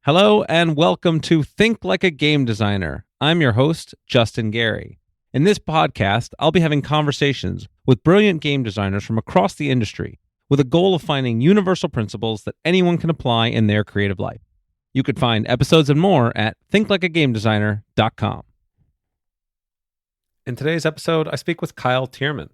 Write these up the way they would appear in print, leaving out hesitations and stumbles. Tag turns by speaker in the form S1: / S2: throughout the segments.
S1: Hello and welcome to Think Like a Game Designer. I'm your host, Justin Gary. In this podcast, I'll be having conversations with brilliant game designers from across the industry with a goal of finding universal principles that anyone can apply in their creative life. You could find episodes and more at thinklikeagamedesigner.com. In today's episode, I speak with Kyle Thiermann.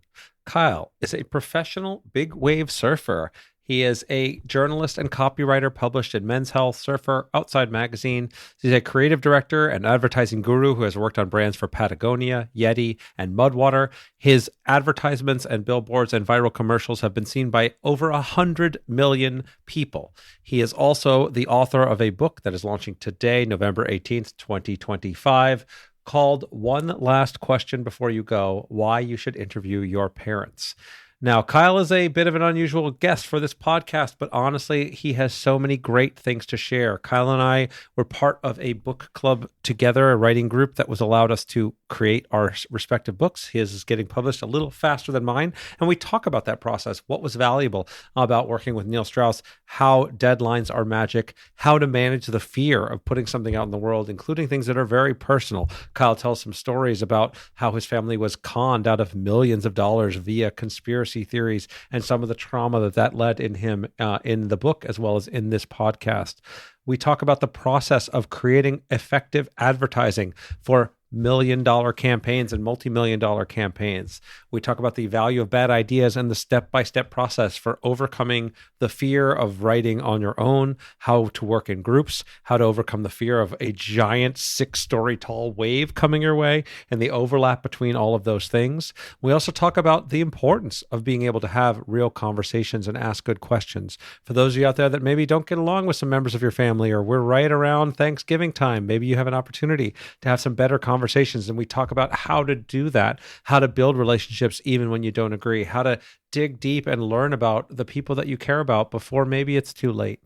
S1: Kyle is a professional big wave surfer. He is a journalist and copywriter published in Men's Health, Surfer, Outside Magazine. He's a creative director and advertising guru who has worked on brands for Patagonia, Yeti, and Mudwater. His advertisements and billboards and viral commercials have been seen by over 100 million people. He is also the author of a book that is launching today, November 18th, 2025, called One Last Question Before You Go, Why You Should Interview Your Parents. Now, Kyle is a bit of an unusual guest for this podcast, but honestly, he has so many great things to share. Kyle and I were part of a book club together, a writing group that was allowed us to create our respective books. His is getting published a little faster than mine, and we talk about that process, what was valuable about working with Neil Strauss, how deadlines are magic, how to manage the fear of putting something out in the world, including things that are very personal. Kyle tells some stories about how his family was conned out of millions of dollars via conspiracy theories and some of the trauma that led in him in the book as well as in this podcast. We talk about the process of creating effective advertising for million-dollar campaigns and multi-million-dollar campaigns. We talk about the value of bad ideas and the step-by-step process for overcoming the fear of writing on your own, how to work in groups, how to overcome the fear of a giant 6-story tall wave coming your way, and the overlap between all of those things. We also talk about the importance of being able to have real conversations and ask good questions. For those of you out there that maybe don't get along with some members of your family, or we're right around Thanksgiving time, maybe you have an opportunity to have some better conversations, and we talk about how to do that, how to build relationships even when you don't agree, how to dig deep and learn about the people that you care about before maybe it's too late.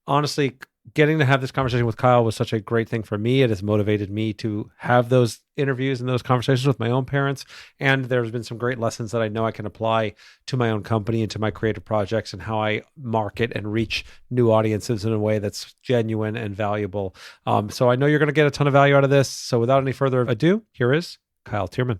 S1: Honestly, getting to have this conversation with Kyle was such a great thing for me. It has motivated me to have those interviews and those conversations with my own parents. And there's been some great lessons that I know I can apply to my own company and to my creative projects and how I market and reach new audiences in a way that's genuine and valuable. So I know you're going to get a ton of value out of this. So without any further ado, here is Kyle Thiermann.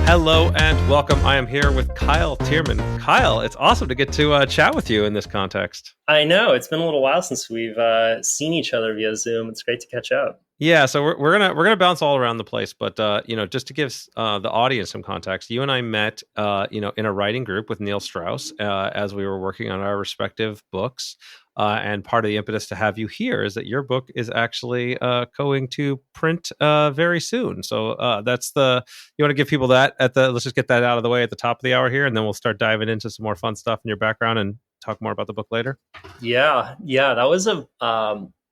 S1: Hello and welcome. I am here with Kyle Thiermann. Kyle, it's awesome to get to chat with you in this context.
S2: I know. It's been a little while since we've seen each other via Zoom. It's great to catch up.
S1: Yeah, so we're gonna bounce all around the place, but just to give the audience some context, you and I met in a writing group with Neil Strauss as we were working on our respective books. And part of the impetus to have you here is that your book is actually going to print very soon. So you want to give people that let's just get that out of the way at the top of the hour here, and then we'll start diving into some more fun stuff in your background and talk more about the book later.
S2: Yeah, that was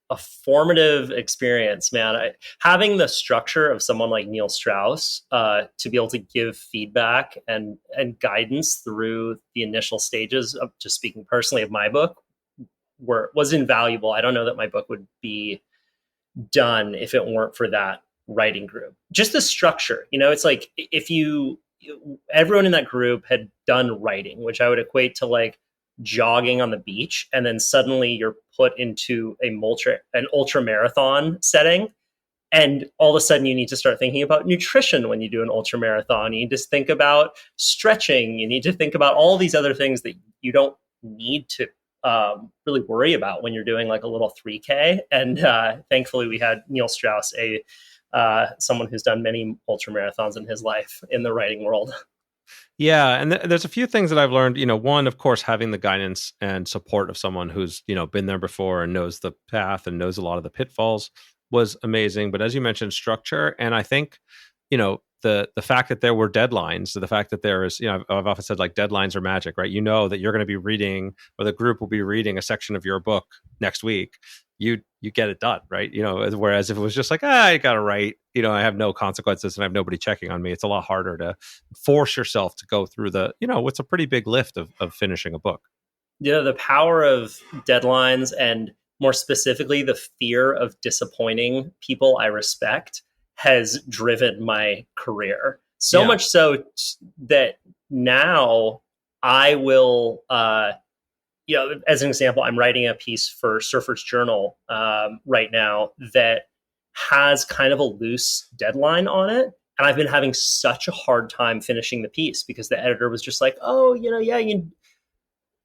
S2: a formative experience, man. Having the structure of someone like Neil Strauss to be able to give feedback and guidance through the initial stages of, just speaking personally, of my book was invaluable. I don't know that my book would be done if it weren't for that writing group. Just the structure, it's like if everyone in that group had done writing, which I would equate to like jogging on the beach, and then suddenly you're put into an ultra marathon setting, and all of a sudden you need to start thinking about nutrition when you do an ultra marathon. You need to think about stretching. You need to think about all these other things that you don't need to really worry about when you're doing like a little 3K. And thankfully we had Neil Strauss, someone who's done many ultra marathons in his life in the writing world.
S1: Yeah, and there's a few things that I've learned. One, of course, having the guidance and support of someone who's been there before and knows the path and knows a lot of the pitfalls was amazing. But as you mentioned, structure, and I think the fact that there were deadlines, so the fact that there is, I've often said like deadlines are magic, right? That you're going to be reading, or the group will be reading a section of your book next week. You get it done, right? Whereas if it was just like, I got to write, I have no consequences and I have nobody checking on me, it's a lot harder to force yourself to go through what's a pretty big lift of finishing a book.
S2: Yeah, the power of deadlines, and more specifically, the fear of disappointing people I respect, has driven my career. So
S1: Yeah.
S2: much so that now I will, as an example, I'm writing a piece for Surfer's Journal right now that has kind of a loose deadline on it. And I've been having such a hard time finishing the piece because the editor was just like, oh, yeah, you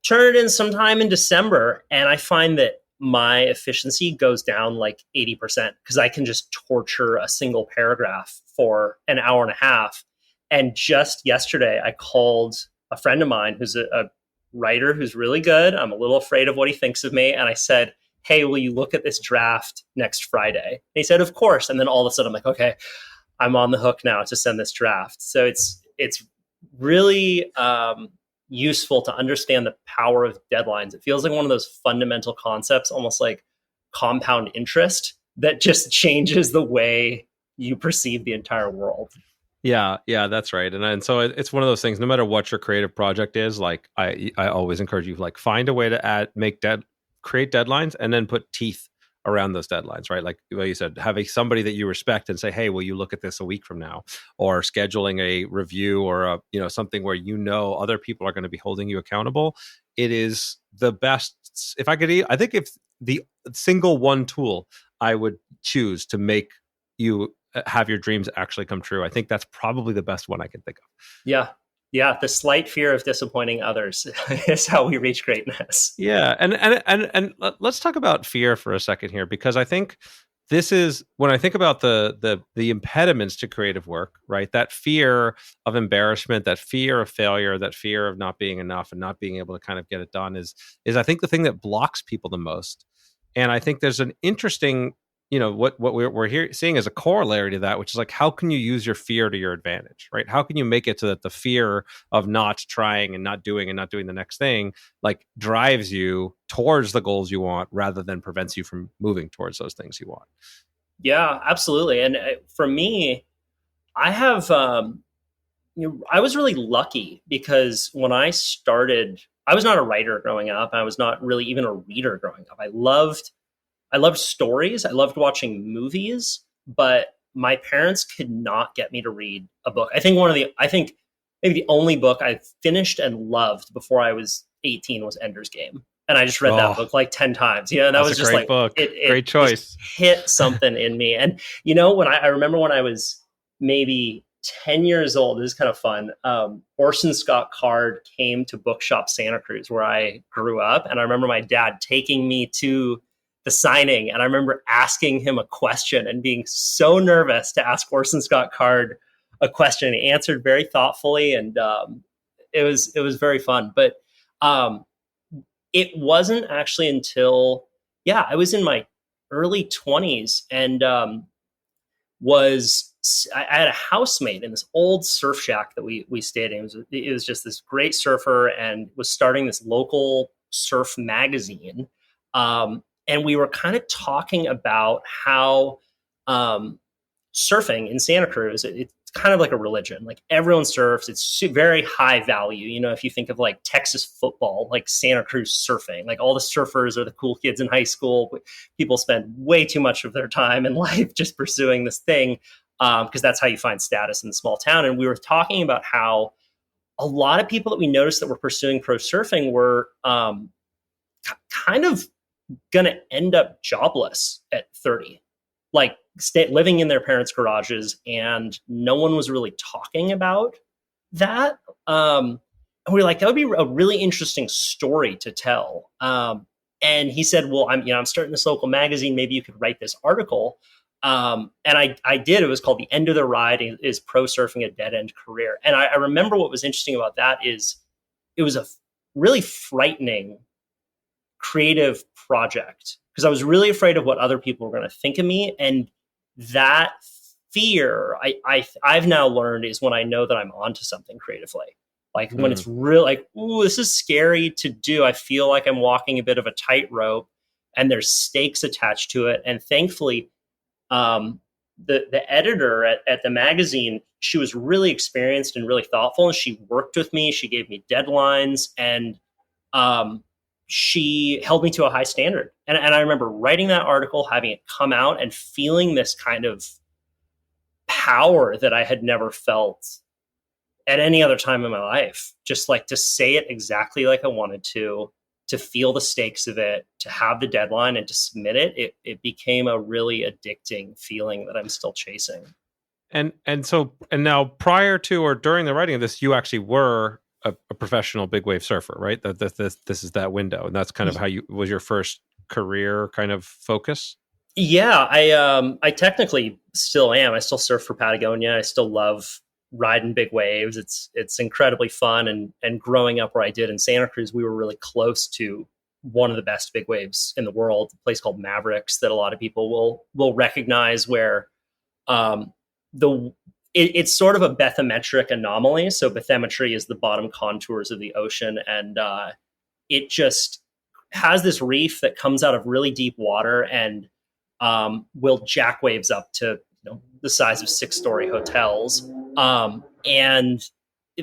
S2: turn it in sometime in December. And I find that my efficiency goes down like 80% because I can just torture a single paragraph for an hour and a half. And just yesterday, I called a friend of mine who's a writer who's really good. I'm a little afraid of what he thinks of me. And I said, hey, will you look at this draft next Friday? And he said, of course. And then all of a sudden I'm like, okay, I'm on the hook now to send this draft. So it's really useful to understand the power of deadlines. It feels like one of those fundamental concepts, almost like compound interest, that just changes the way you perceive the entire world.
S1: Yeah, that's right. And so it's one of those things, no matter what your creative project is, like I always encourage you, like find a way to create deadlines and then put teeth around those deadlines, right? Like you said, having somebody that you respect and say, hey, will you look at this a week from now? Or scheduling a review or something where other people are going to be holding you accountable. It is the best. I think if the single one tool I would choose to make you have your dreams actually come true, I think that's probably the best one I can think of.
S2: Yeah. The slight fear of disappointing others is how we reach greatness.
S1: Yeah. And let's talk about fear for a second here, because I think this is when I think about the impediments to creative work, right? That fear of embarrassment, that fear of failure, that fear of not being enough and not being able to kind of get it done is I think the thing that blocks people the most. And I think there's an interesting, what we're here seeing as a corollary to that, which is like, how can you use your fear to your advantage, right? How can you make it so that the fear of not trying and not doing the next thing, like drives you towards the goals you want rather than prevents you from moving towards those things you want?
S2: Yeah, absolutely. And for me, I have, I was really lucky because when I started, I was not a writer growing up. I was not really even a reader growing up. I loved stories. I loved watching movies, but my parents could not get me to read a book. I think maybe the only book I finished and loved before I was 18 was Ender's Game. And I just read that book like 10 times. And that was just like,
S1: book. Great choice.
S2: Hit something in me. And, when I remember when I was maybe 10 years old, this is kind of fun. Orson Scott Card came to Bookshop Santa Cruz where I grew up. And I remember my dad taking me to the signing. And I remember asking him a question and being so nervous to ask Orson Scott Card a question. He answered very thoughtfully. And it was very fun. But it wasn't actually until, I was in my early 20s and I had a housemate in this old surf shack that we stayed in. It was just this great surfer and was starting this local surf magazine. And we were kind of talking about how surfing in Santa Cruz, it's kind of like a religion. Like everyone surfs. It's very high value. If you think of like Texas football, like Santa Cruz surfing, like all the surfers are the cool kids in high school. People spend way too much of their time in life just pursuing this thing because that's how you find status in the small town. And we were talking about how a lot of people that we noticed that were pursuing pro surfing were kind of going to end up jobless at 30, like living in their parents' garages, and no one was really talking about that. And we were like, that would be a really interesting story to tell. And he said, well, I'm starting this local magazine. Maybe you could write this article. And I did. It was called The End of the Ride is Pro Surfing a Dead End Career. And I remember what was interesting about that is it was a really frightening creative project because I was really afraid of what other people were going to think of me. And that fear I've now learned is when I know that I'm onto something creatively. Like when it's real, like, ooh, this is scary to do. I feel like I'm walking a bit of a tightrope and there's stakes attached to it. And thankfully, the editor at the magazine, she was really experienced and really thoughtful. And she worked with me. She gave me deadlines and she held me to a high standard. And I remember writing that article, having it come out and feeling this kind of power that I had never felt at any other time in my life. Just like to say it exactly like I wanted to feel the stakes of it, to have the deadline and to submit it, it became a really addicting feeling that I'm still chasing.
S1: And now prior to or during the writing of this, you actually were a professional big wave surfer, right? This is that window, and that's kind of how you was your first career kind of focus.
S2: Yeah, I technically still am. I still surf for Patagonia. I still love riding big waves. It's incredibly fun. And growing up where I did in Santa Cruz, we were really close to one of the best big waves in the world, a place called Mavericks that a lot of people will recognize, where it's sort of a bathymetric anomaly. So bathymetry is the bottom contours of the ocean, and it just has this reef that comes out of really deep water and will jack waves up to the size of 6-story hotels. And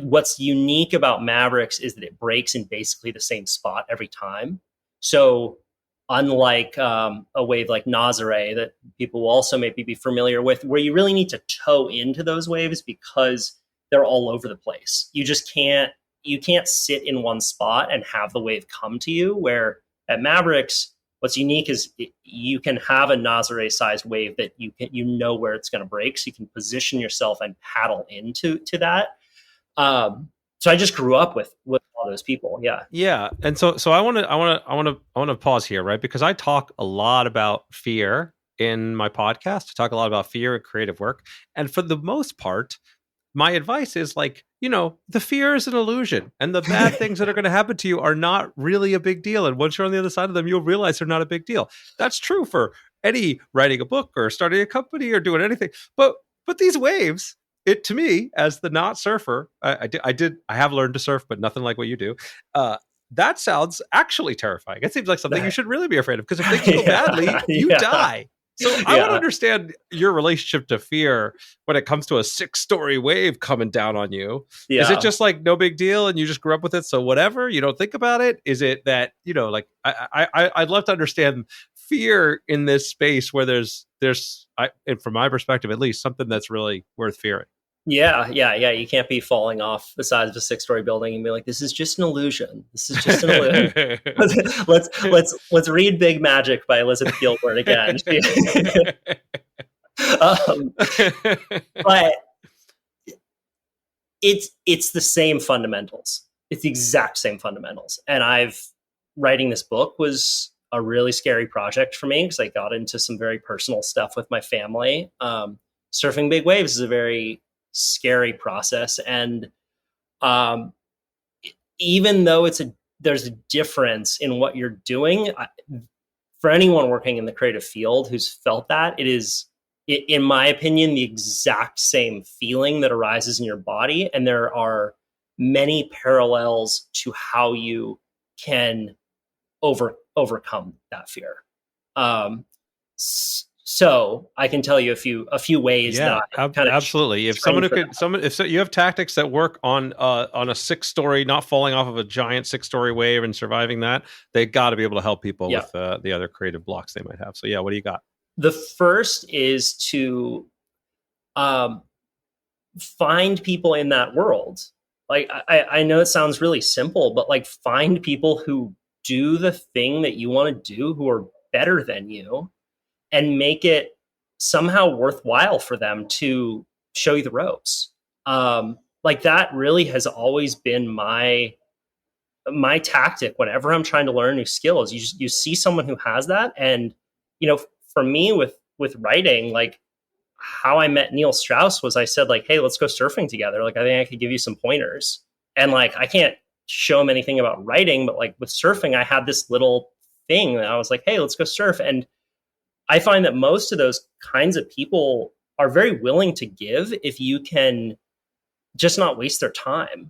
S2: what's unique about Mavericks is that it breaks in basically the same spot every time. So unlike a wave like Nazare that people will also maybe be familiar with, where you really need to toe into those waves because they're all over the place. You can't sit in one spot and have the wave come to you, where at Mavericks, what's unique is you can have a Nazare-sized wave that you know where it's going to break, so you can position yourself and paddle into that. So I just grew up with all those people.
S1: Yeah. And so I want to pause here, right? Because I talk a lot about fear in my podcast. I talk a lot about fear and creative work, and for the most part, my advice is like, the fear is an illusion, and the bad things that are going to happen to you are not really a big deal. And once you're on the other side of them, you'll realize they're not a big deal. That's true for any writing a book or starting a company or doing anything. But these waves, it to me as the not surfer, I have learned to surf, but nothing like what you do. That sounds actually terrifying. It seems like something you should really be afraid of, because if things go badly, you die. So I want to understand your relationship to fear when it comes to a 6-story wave coming down on you. Yeah. Is it just like no big deal and you just grew up with it, so whatever, you don't think about it? Is it that, like I'd love to understand fear in this space where there's and from my perspective at least, something that's really worth fearing.
S2: Yeah. You can't be falling off the sides of a 6-story building and be like, "This is just an illusion. This is just an illusion." let's read Big Magic by Elizabeth Gilbert again. But it's the same fundamentals. It's the exact same fundamentals. And writing this book was a really scary project for me because I got into some very personal stuff with my family. Surfing big waves is a very scary process, and even though there's a difference in what you're doing, for anyone working in the creative field who's felt that, it is, in my opinion, the exact same feeling that arises in your body, and there are many parallels to how you can overcome that fear. So I can tell you a few ways.
S1: Yeah, that absolutely. If you have tactics that work on a 6-story, not falling off of a giant 6-story wave and surviving that, they got to be able to help people with the other creative blocks they might have. So yeah, what do you got?
S2: The first is to find people in that world. Like I know it sounds really simple, but like find people who do the thing that you want to do, who are better than you, and make it somehow worthwhile for them to show you the ropes. Like that really has always been my tactic whenever I'm trying to learn new skills. You see someone who has that, and for me with writing, like how I met Neil Strauss was I said like, "Hey, let's go surfing together. Like I think I could give you some pointers." And like I can't show him anything about writing, but like with surfing, I had this little thing that I was like, "Hey, let's go surf." And I find that most of those kinds of people are very willing to give if you can just not waste their time.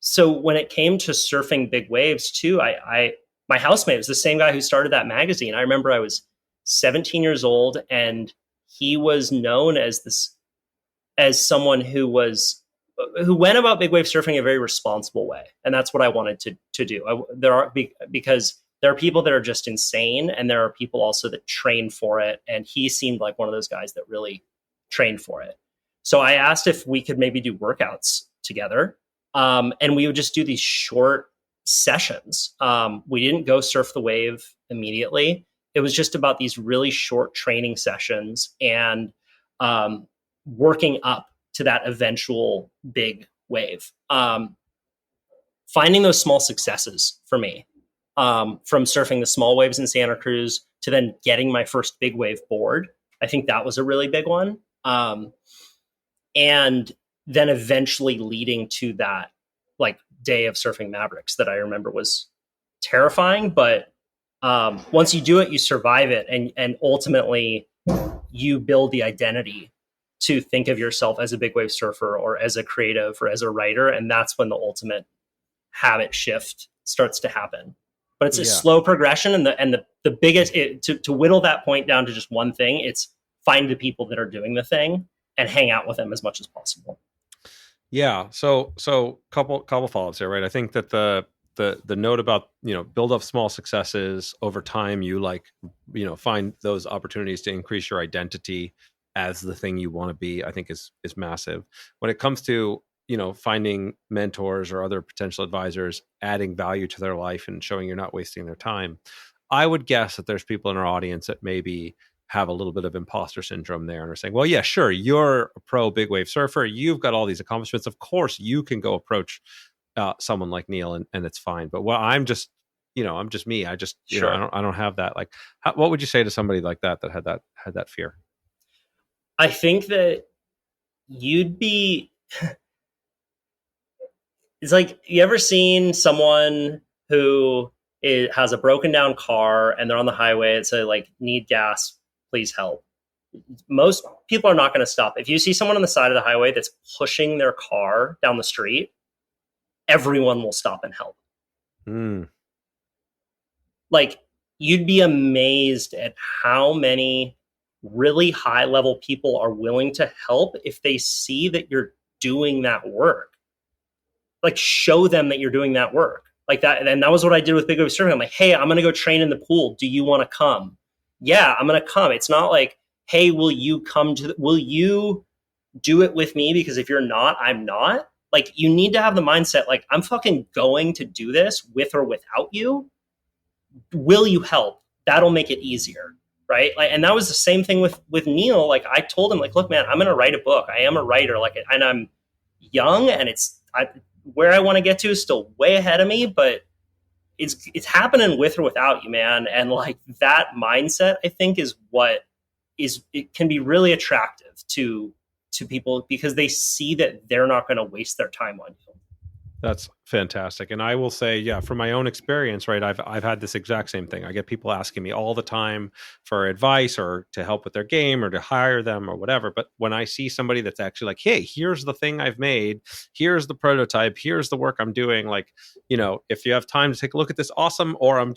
S2: So when it came to surfing big waves too, my housemate was the same guy who started that magazine. I remember I was 17 years old, and he was known as someone who went about big wave surfing in a very responsible way, and that's what I wanted to do. Because there are people that are just insane, and there are people also that train for it. And he seemed like one of those guys that really train for it. So I asked if we could maybe do workouts together. And we would just do these short sessions. We didn't go surf the wave immediately. It was just about these really short training sessions and working up to that eventual big wave. Finding those small successes for me, from surfing the small waves in Santa Cruz to then getting my first big wave board. I think that was a really big one. And then eventually leading to that like day of surfing Mavericks that I remember was terrifying, but once you do it, you survive it, and ultimately you build the identity to think of yourself as a big wave surfer or as a creative or as a writer, and that's when the ultimate habit shift starts to happen. But it's a slow progression, and the biggest to whittle that point down to just one thing, it's find the people that are doing the thing and hang out with them as much as possible.
S1: Yeah. So couple follow-ups here, right? I think that the note about, build up small successes over time, you find those opportunities to increase your identity as the thing you want to be, I think is massive. When it comes to, finding mentors or other potential advisors, adding value to their life and showing you're not wasting their time, I would guess that there's people in our audience that maybe have a little bit of imposter syndrome there and are saying, well, yeah, sure, you're a pro big wave surfer. You've got all these accomplishments. Of course, you can go approach someone like Neil and it's fine. But I'm just me. I just,
S2: Sure.
S1: I don't have that. Like, what would you say to somebody like that had that fear?
S2: I think that you'd be, it's like, you ever seen someone who has a broken down car and they're on the highway and say like, need gas, please help. Most people are not going to stop. If you see someone on the side of the highway that's pushing their car down the street, everyone will stop and help. Like, you'd be amazed at how many really high level people are willing to help if they see that you're doing that work. Like, show them that you're doing that work like that. And that was what I did with Big Wave Surfing. I'm like, hey, I'm going to go train in the pool. Do you want to come? Yeah, I'm going to come. It's not like, hey, will you do it with me? Because if you're not, I'm not. Like, you need to have the mindset, like, I'm fucking going to do this with or without you. Will you help? That'll make it easier. Right. Like, and that was the same thing with Neil. Like, I told him, like, look, man, I'm going to write a book. I am a writer. Like, and I'm young, and where I want to get to is still way ahead of me, but it's happening with or without you, man. And like, that mindset, I think, is what it can be really attractive to people, because they see that they're not going to waste their time on you.
S1: That's fantastic. And I will say, yeah, from my own experience, right, I've had this exact same thing. I get people asking me all the time for advice or to help with their game or to hire them or whatever. But when I see somebody that's actually like, hey, here's the thing I've made, here's the prototype, here's the work I'm doing, like, if you have time to take a look at this, awesome. Or I'm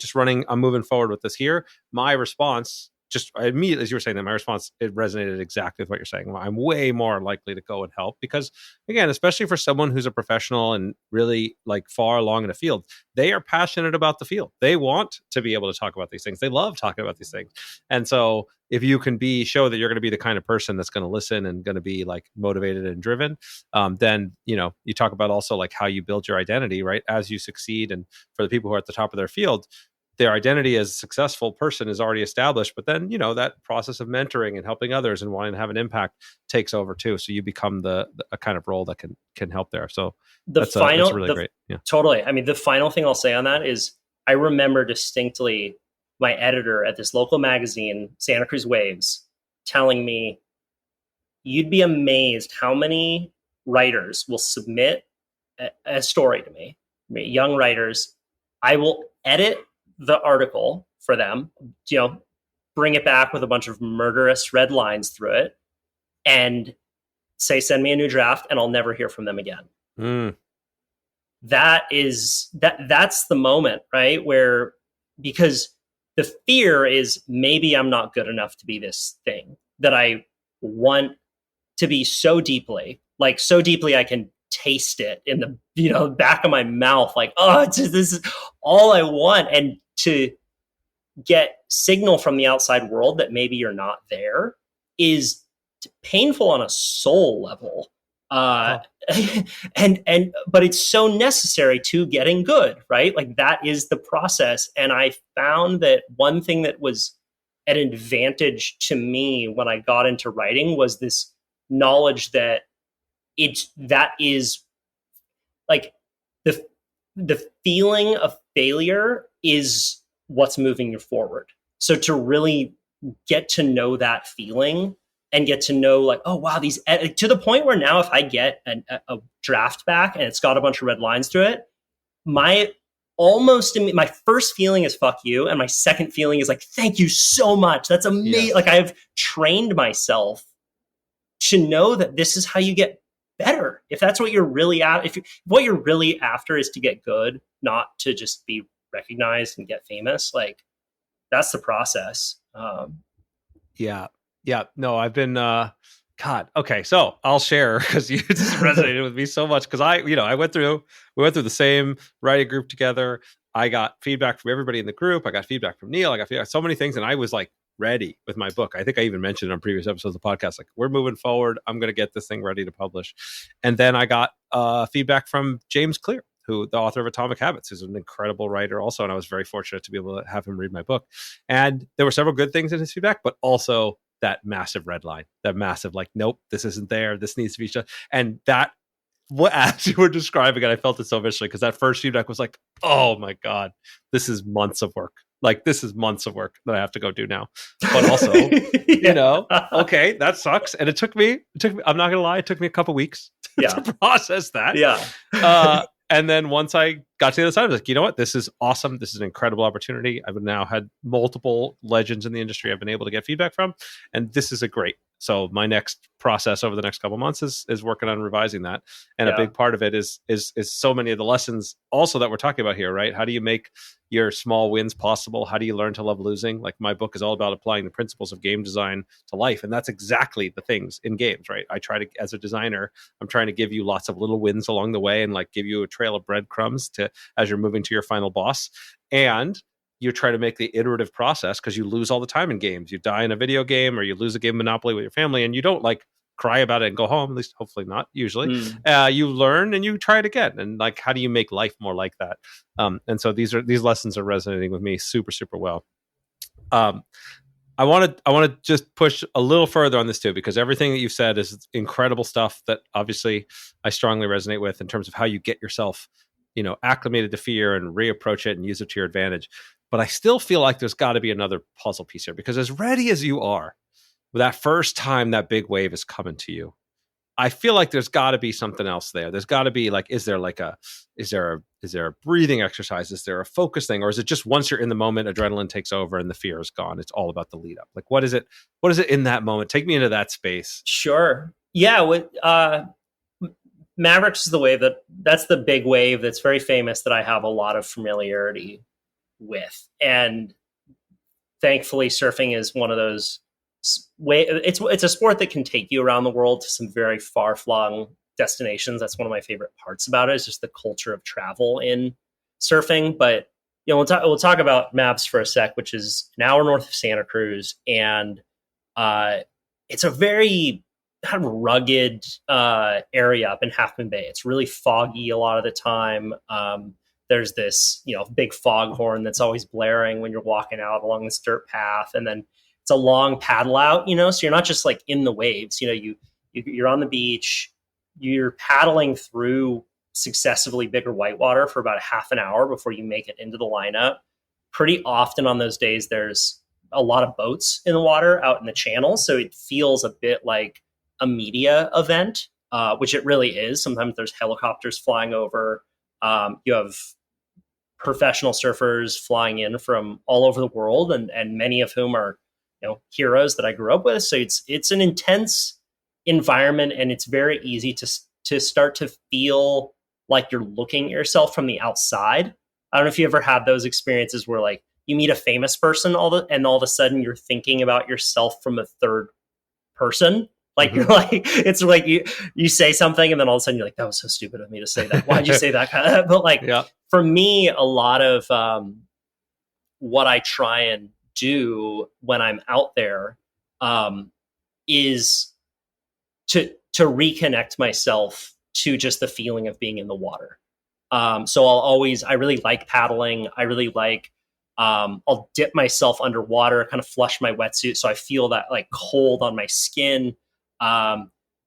S1: moving forward with this here. My response, just immediately, as you were saying that, my response, it resonated exactly with what you're saying. I'm way more likely to go and help because, again, especially for someone who's a professional and really like far along in the field, they are passionate about the field. They want to be able to talk about these things. They love talking about these things. And so if you can show that you're going to be the kind of person that's going to listen and going to be like motivated and driven, then, you talk about also like how you build your identity, right? As you succeed. And for the people who are at the top of their field, their identity as a successful person is already established, but then, that process of mentoring and helping others and wanting to have an impact takes over too. So you become a kind of role that can help there. So that's really great. Yeah,
S2: totally. I mean, the final thing I'll say on that is I remember distinctly my editor at this local magazine, Santa Cruz Waves, telling me, you'd be amazed how many writers will submit a story to me, young writers. I will edit the article for them, bring it back with a bunch of murderous red lines through it and say, send me a new draft, and I'll never hear from them again. That's the moment, right? Where, because the fear is maybe I'm not good enough to be this thing that I want to be so deeply I can taste it in the back of my mouth, like, oh, this is all I want. And to get signal from the outside world that maybe you're not there is painful on a soul level.
S1: Oh,
S2: But it's so necessary to getting good, right? Like that is the process. And I found that one thing that was an advantage to me when I got into writing was this knowledge that that is like the the feeling of failure is what's moving you forward. So to really get to know that feeling and get to know like, oh wow, these to the point where now if I get a draft back and it's got a bunch of red lines through it, my my first feeling is fuck you, and my second feeling is like thank you so much, that's amazing.
S1: yes.
S2: Like I've trained myself to know that this is how you get better. If that's what you're really at, if what you're really after is to get good, not to just be recognized and get famous, like that's the process.
S1: Yeah. Yeah. No, I've been, God. Okay. So I'll share because you just resonated with me so much. Cause we went through the same writing group together. I got feedback from everybody in the group. I got feedback from Neil. I got feedback, so many things. And I was like ready with my book. I think I even mentioned on previous episodes of the podcast, like we're moving forward. I'm going to get this thing ready to publish. And then I got feedback from James Clear, who the author of Atomic Habits, who's an incredible writer also. And I was very fortunate to be able to have him read my book. And there were several good things in his feedback, but also that massive red line, that massive, like, nope, this isn't there. This needs to be just, and that, what as you were describing it, I felt it so viscerally because that first feedback was like, oh my God, this is months of work. Like this is months of work that I have to go do now. But also, okay, that sucks. And it took me, I'm not gonna lie, it took me a couple weeks to process that.
S2: Yeah.
S1: And then once I got to the other side, I was like, you know what? This is awesome. This is an incredible opportunity. I've now had multiple legends in the industry I've been able to get feedback from. And this is a great. So my next process over the next couple of months is working on revising that. And a big part of it is so many of the lessons also that we're talking about here, right? How do you make your small wins possible? How do you learn to love losing? Like my book is all about applying the principles of game design to life. And that's exactly the things in games, right? I try to, as a designer, I'm trying to give you lots of little wins along the way and like give you a trail of breadcrumbs to, as you're moving to your final boss. And you try to make the iterative process because you lose all the time in games. You die in a video game or you lose a game of Monopoly with your family and you don't like cry about it and go home, at least hopefully not usually. You learn and you try it again. And like, how do you make life more like that? And so these lessons are resonating with me super, super well. I want to just push a little further on this too, because everything that you've said is incredible stuff that obviously I strongly resonate with in terms of how you get yourself, acclimated to fear and reapproach it and use it to your advantage. But I still feel like there's got to be another puzzle piece here, because as ready as you are, that first time that big wave is coming to you, I feel like there's got to be something else there. There's got to be like, is there a breathing exercise? Is there a focus thing? Or is it just once you're in the moment, adrenaline takes over and the fear is gone? It's all about the lead up. Like, what is it in that moment? Take me into that space.
S2: Sure. Yeah. Mavericks is the wave that's the big wave that's very famous that I have a lot of familiarity with. And thankfully surfing is one of those it's a sport that can take you around the world to some very far-flung destinations. That's one of my favorite parts about it, is just the culture of travel in surfing. But we'll talk about Mavs for a sec, which is an hour north of Santa Cruz, and it's a very kind of rugged area up in Half Moon Bay. It's really foggy a lot of the time. There's this, big foghorn that's always blaring when you're walking out along this dirt path. And then it's a long paddle out, so you're not just like in the waves, you're on the beach, you're paddling through successively bigger whitewater for about a half an hour before you make it into the lineup. Pretty often on those days, there's a lot of boats in the water out in the channel. So it feels a bit like a media event, which it really is. Sometimes there's helicopters flying over. You have professional surfers flying in from all over the world, and many of whom are, heroes that I grew up with. So it's an intense environment, and it's very easy to start to feel like you're looking at yourself from the outside. I don't know if you ever had those experiences where like you meet a famous person and all of a sudden you're thinking about yourself from a third person. Like you're like, it's like you say something and then all of a sudden you're like, that was so stupid of me to say that. Why'd you say that? But like, for me, a lot of what I try and do when I'm out there is to reconnect myself to just the feeling of being in the water. So I really like paddling. I really like, I'll dip myself underwater, kind of flush my wetsuit, so I feel that like cold on my skin.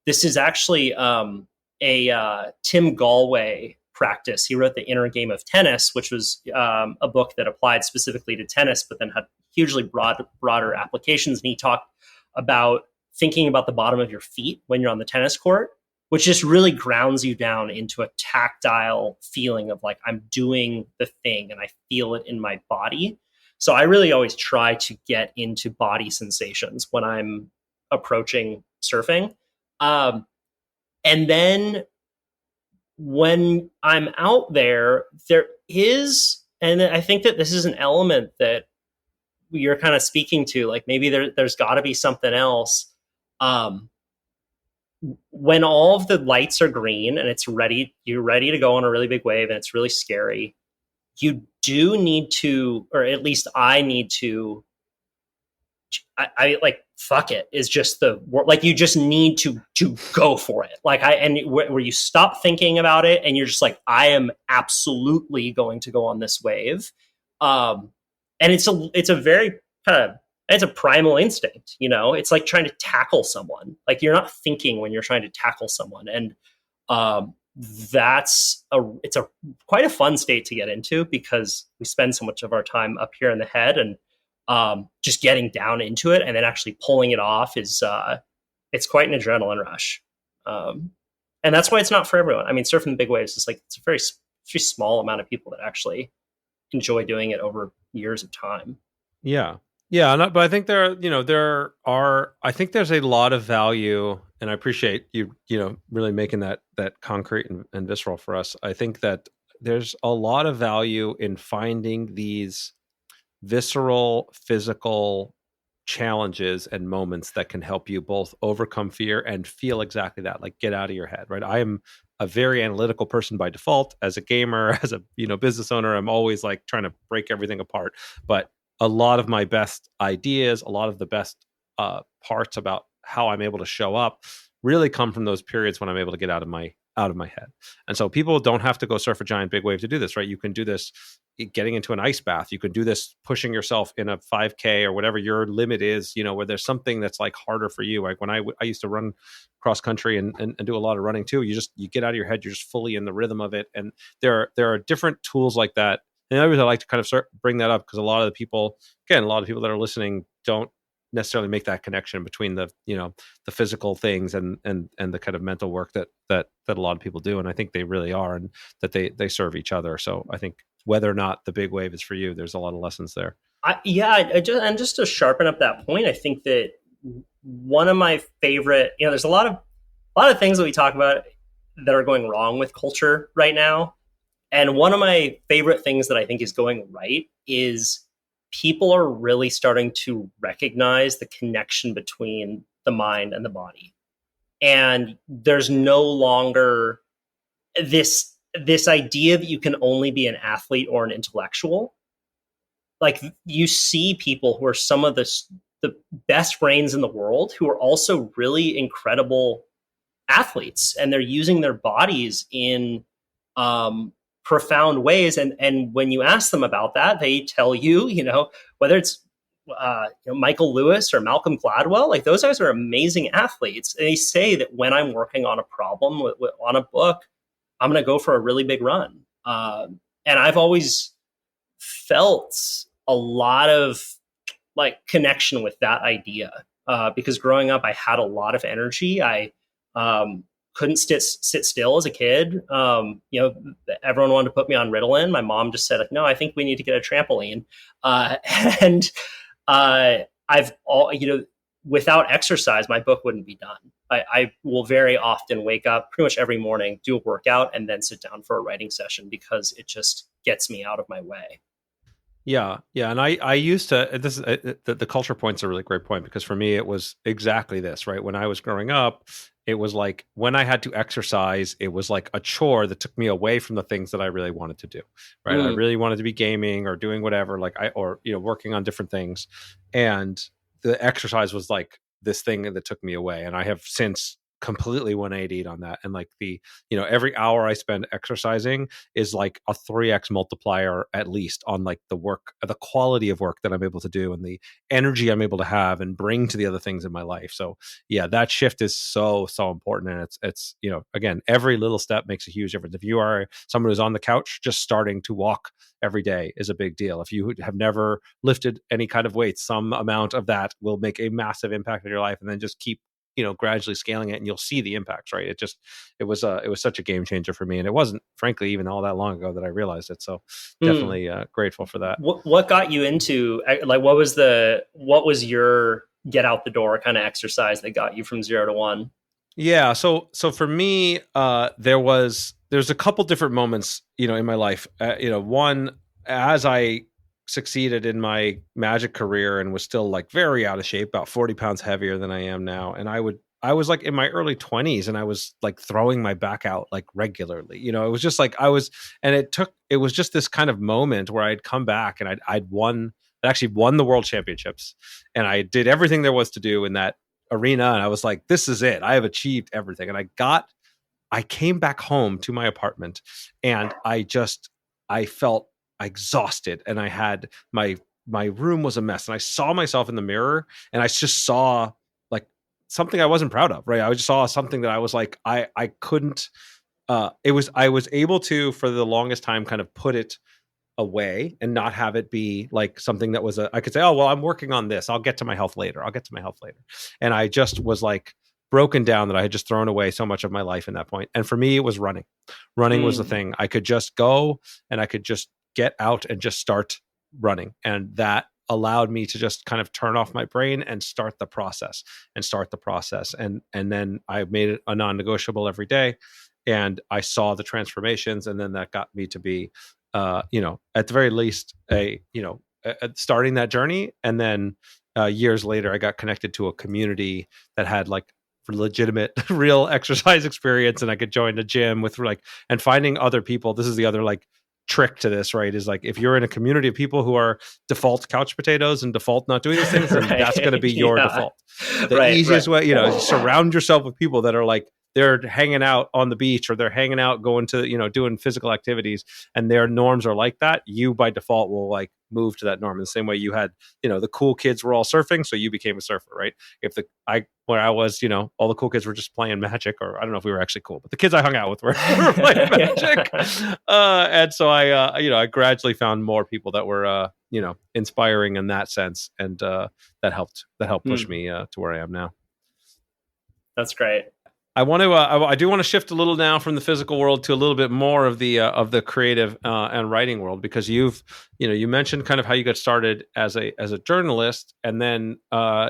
S2: This is actually a Tim Galway practice. He wrote The Inner Game of Tennis, which was a book that applied specifically to tennis, but then had hugely broader applications. And he talked about thinking about the bottom of your feet when you're on the tennis court, which just really grounds you down into a tactile feeling of like, I'm doing the thing and I feel it in my body. So I really always try to get into body sensations when I'm approaching surfing. And then when I'm out there, there is, and I think that this is an element that you're kind of speaking to, like maybe there's got to be something else. When all of the lights are green and you're ready to go on a really big wave and it's really scary, you do need to, or at least I need to, I like, fuck it is just like, you just need to go for it. Like where you stop thinking about it and you're just like, I am absolutely going to go on this wave. And it's a very kind of, it's a primal instinct, it's like trying to tackle someone. Like you're not thinking when you're trying to tackle someone. And it's quite a fun state to get into because we spend so much of our time up here in the head, and just getting down into it and then actually pulling it off is it's quite an adrenaline rush. And that's why it's not for everyone. I mean, surfing the big waves is like, it's a very small amount of people that actually enjoy doing it over years of time.
S1: Yeah. But I think I think there's a lot of value, and I appreciate you really making that concrete and visceral for us. I think that there's a lot of value in finding these visceral, physical challenges and moments that can help you both overcome fear and feel exactly that, like get out of your head, right? I am a very analytical person by default. As a gamer, as a business owner, I'm always like trying to break everything apart. But a lot of my best ideas, a lot of the best parts about how I'm able to show up really come from those periods when I'm able to get out of my head. And so people don't have to go surf a giant big wave to do this, right? You can do this getting into an ice bath. You can do this pushing yourself in a 5K or whatever your limit is, where there's something that's like harder for you. Like when I used to run cross country and do a lot of running too, you get out of your head, you're just fully in the rhythm of it. And there are different tools like that. And I always like to kind of bring that up because a lot of people that are listening don't necessarily make that connection between the physical things and the kind of mental work that a lot of people do. And I think they really are, and that they serve each other. So I think whether or not the big wave is for you, there's a lot of lessons there.
S2: Just to sharpen up that point, I think that one of my favorite, there's a lot of things that we talk about that are going wrong with culture right now. And one of my favorite things that I think is going right is people are really starting to recognize the connection between the mind and the body. And there's no longer this idea that you can only be an athlete or an intellectual. Like you see people who are some of the best brains in the world who are also really incredible athletes, and they're using their bodies in profound ways. And when you ask them about that, they tell you, whether it's Michael Lewis or Malcolm Gladwell, like those guys are amazing athletes. And they say that when I'm working on a problem on a book, I'm going to go for a really big run. And I've always felt a lot of like connection with that idea because growing up, I had a lot of energy. I couldn't sit still as a kid. Everyone wanted to put me on Ritalin. My mom just said, no, I think we need to get a trampoline. Without exercise, my book wouldn't be done. I will very often wake up pretty much every morning, do a workout, and then sit down for a writing session because it just gets me out of my way.
S1: Yeah. And I used to, the culture point's a really great point because for me, it was exactly this, right? When I was growing up, it was like when I had to exercise, it was like a chore that took me away from the things that I really wanted to do, right? I really wanted to be gaming or doing whatever, working on different things. And the exercise was like this thing that took me away. And I have since completely 180'd on that. And like every hour I spend exercising is like a 3x multiplier at least on like the quality of work that I'm able to do and the energy I'm able to have and bring to the other things in my life. So yeah, that shift is so important. And it's again, every little step makes a huge difference. If you are someone who's on the couch, just starting to walk every day is a big deal. If you have never lifted any kind of weight, some amount of that will make a massive impact in your life, and then just keep gradually scaling it, and you'll see the impacts, right? It was such a game changer for me, and it wasn't frankly even all that long ago that I realized it. So definitely grateful for that.
S2: What got you into, like, what was your get out the door kind of exercise that got you from 0 to 1?
S1: Yeah. So for me, there's a couple different moments, in my life. One, as I succeeded in my magic career and was still like very out of shape, about 40 pounds heavier than I am now. And I was like in my early 20s, and I was like throwing my back out like regularly. It was just like it was just this kind of moment where I'd come back and I'd actually won the world championships, and I did everything there was to do in that arena. And I was like, this is it. I have achieved everything. And I came back home to my apartment, and I felt exhausted, and I had my room was a mess, and I saw myself in the mirror, and I just saw like something I wasn't proud of, right? I just saw something that I was like, I couldn't, I was able to, for the longest time, kind of put it away and not have it be like something that was I could say, oh, well, I'm working on this. I'll get to my health later. And I just was like broken down that I had just thrown away so much of my life in that point. And for me, it was running. Running was the thing. I could just go and I could just get out and just start running. And that allowed me to just kind of turn off my brain and start the process. And then I made it a non-negotiable every day. And I saw the transformations. And then that got me to be, at the very least, starting that journey. And then years later, I got connected to a community that had like legitimate, real exercise experience, and I could join a gym with and finding other people. This is the other like trick to this, right? Is like, if you're in a community of people who are default couch potatoes and default not doing these things, then that's going to be your default. The easiest way, surround yourself with people that are like, they're hanging out on the beach, or they're hanging out going to, doing physical activities, and their norms are like that. You by default will like move to that norm in the same way you had, the cool kids were all surfing, so you became a surfer, right? Where I was, all the cool kids were just playing Magic, or I don't know if we were actually cool, but the kids I hung out with were playing Magic. And so I gradually found more people that were, inspiring in that sense. And that helped push me to where I am now.
S2: That's great.
S1: I do want to shift a little now from the physical world to a little bit more of the creative and writing world, because you mentioned kind of how you got started as a journalist, and then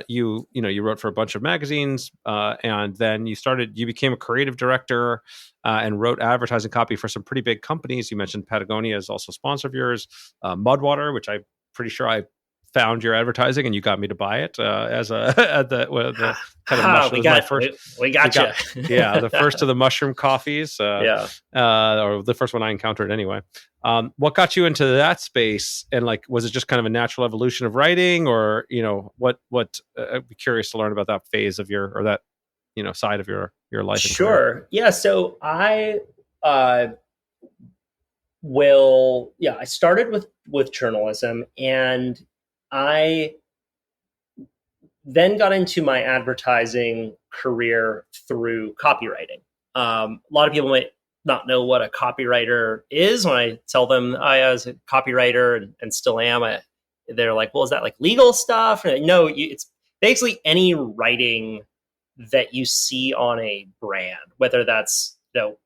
S1: you wrote for a bunch of magazines, and then you became a creative director and wrote advertising copy for some pretty big companies. You mentioned Patagonia is also a sponsor of yours, Mudwater, which I'm pretty sure I found your advertising and you got me to buy it the kind of mushroom.
S2: We got you.
S1: Yeah, the first of the mushroom coffees. Or the first one I encountered anyway. What got you into that space? And like, was it just kind of a natural evolution of writing, or what? I'd be curious to learn about that phase of that side of your life.
S2: Sure. Yeah. So I started with journalism, and I then got into my advertising career through copywriting. A lot of people might not know what a copywriter is. When I tell them I was a copywriter and still am, they're like, well, is that like legal stuff? And no, it's basically any writing that you see on a brand, whether that's,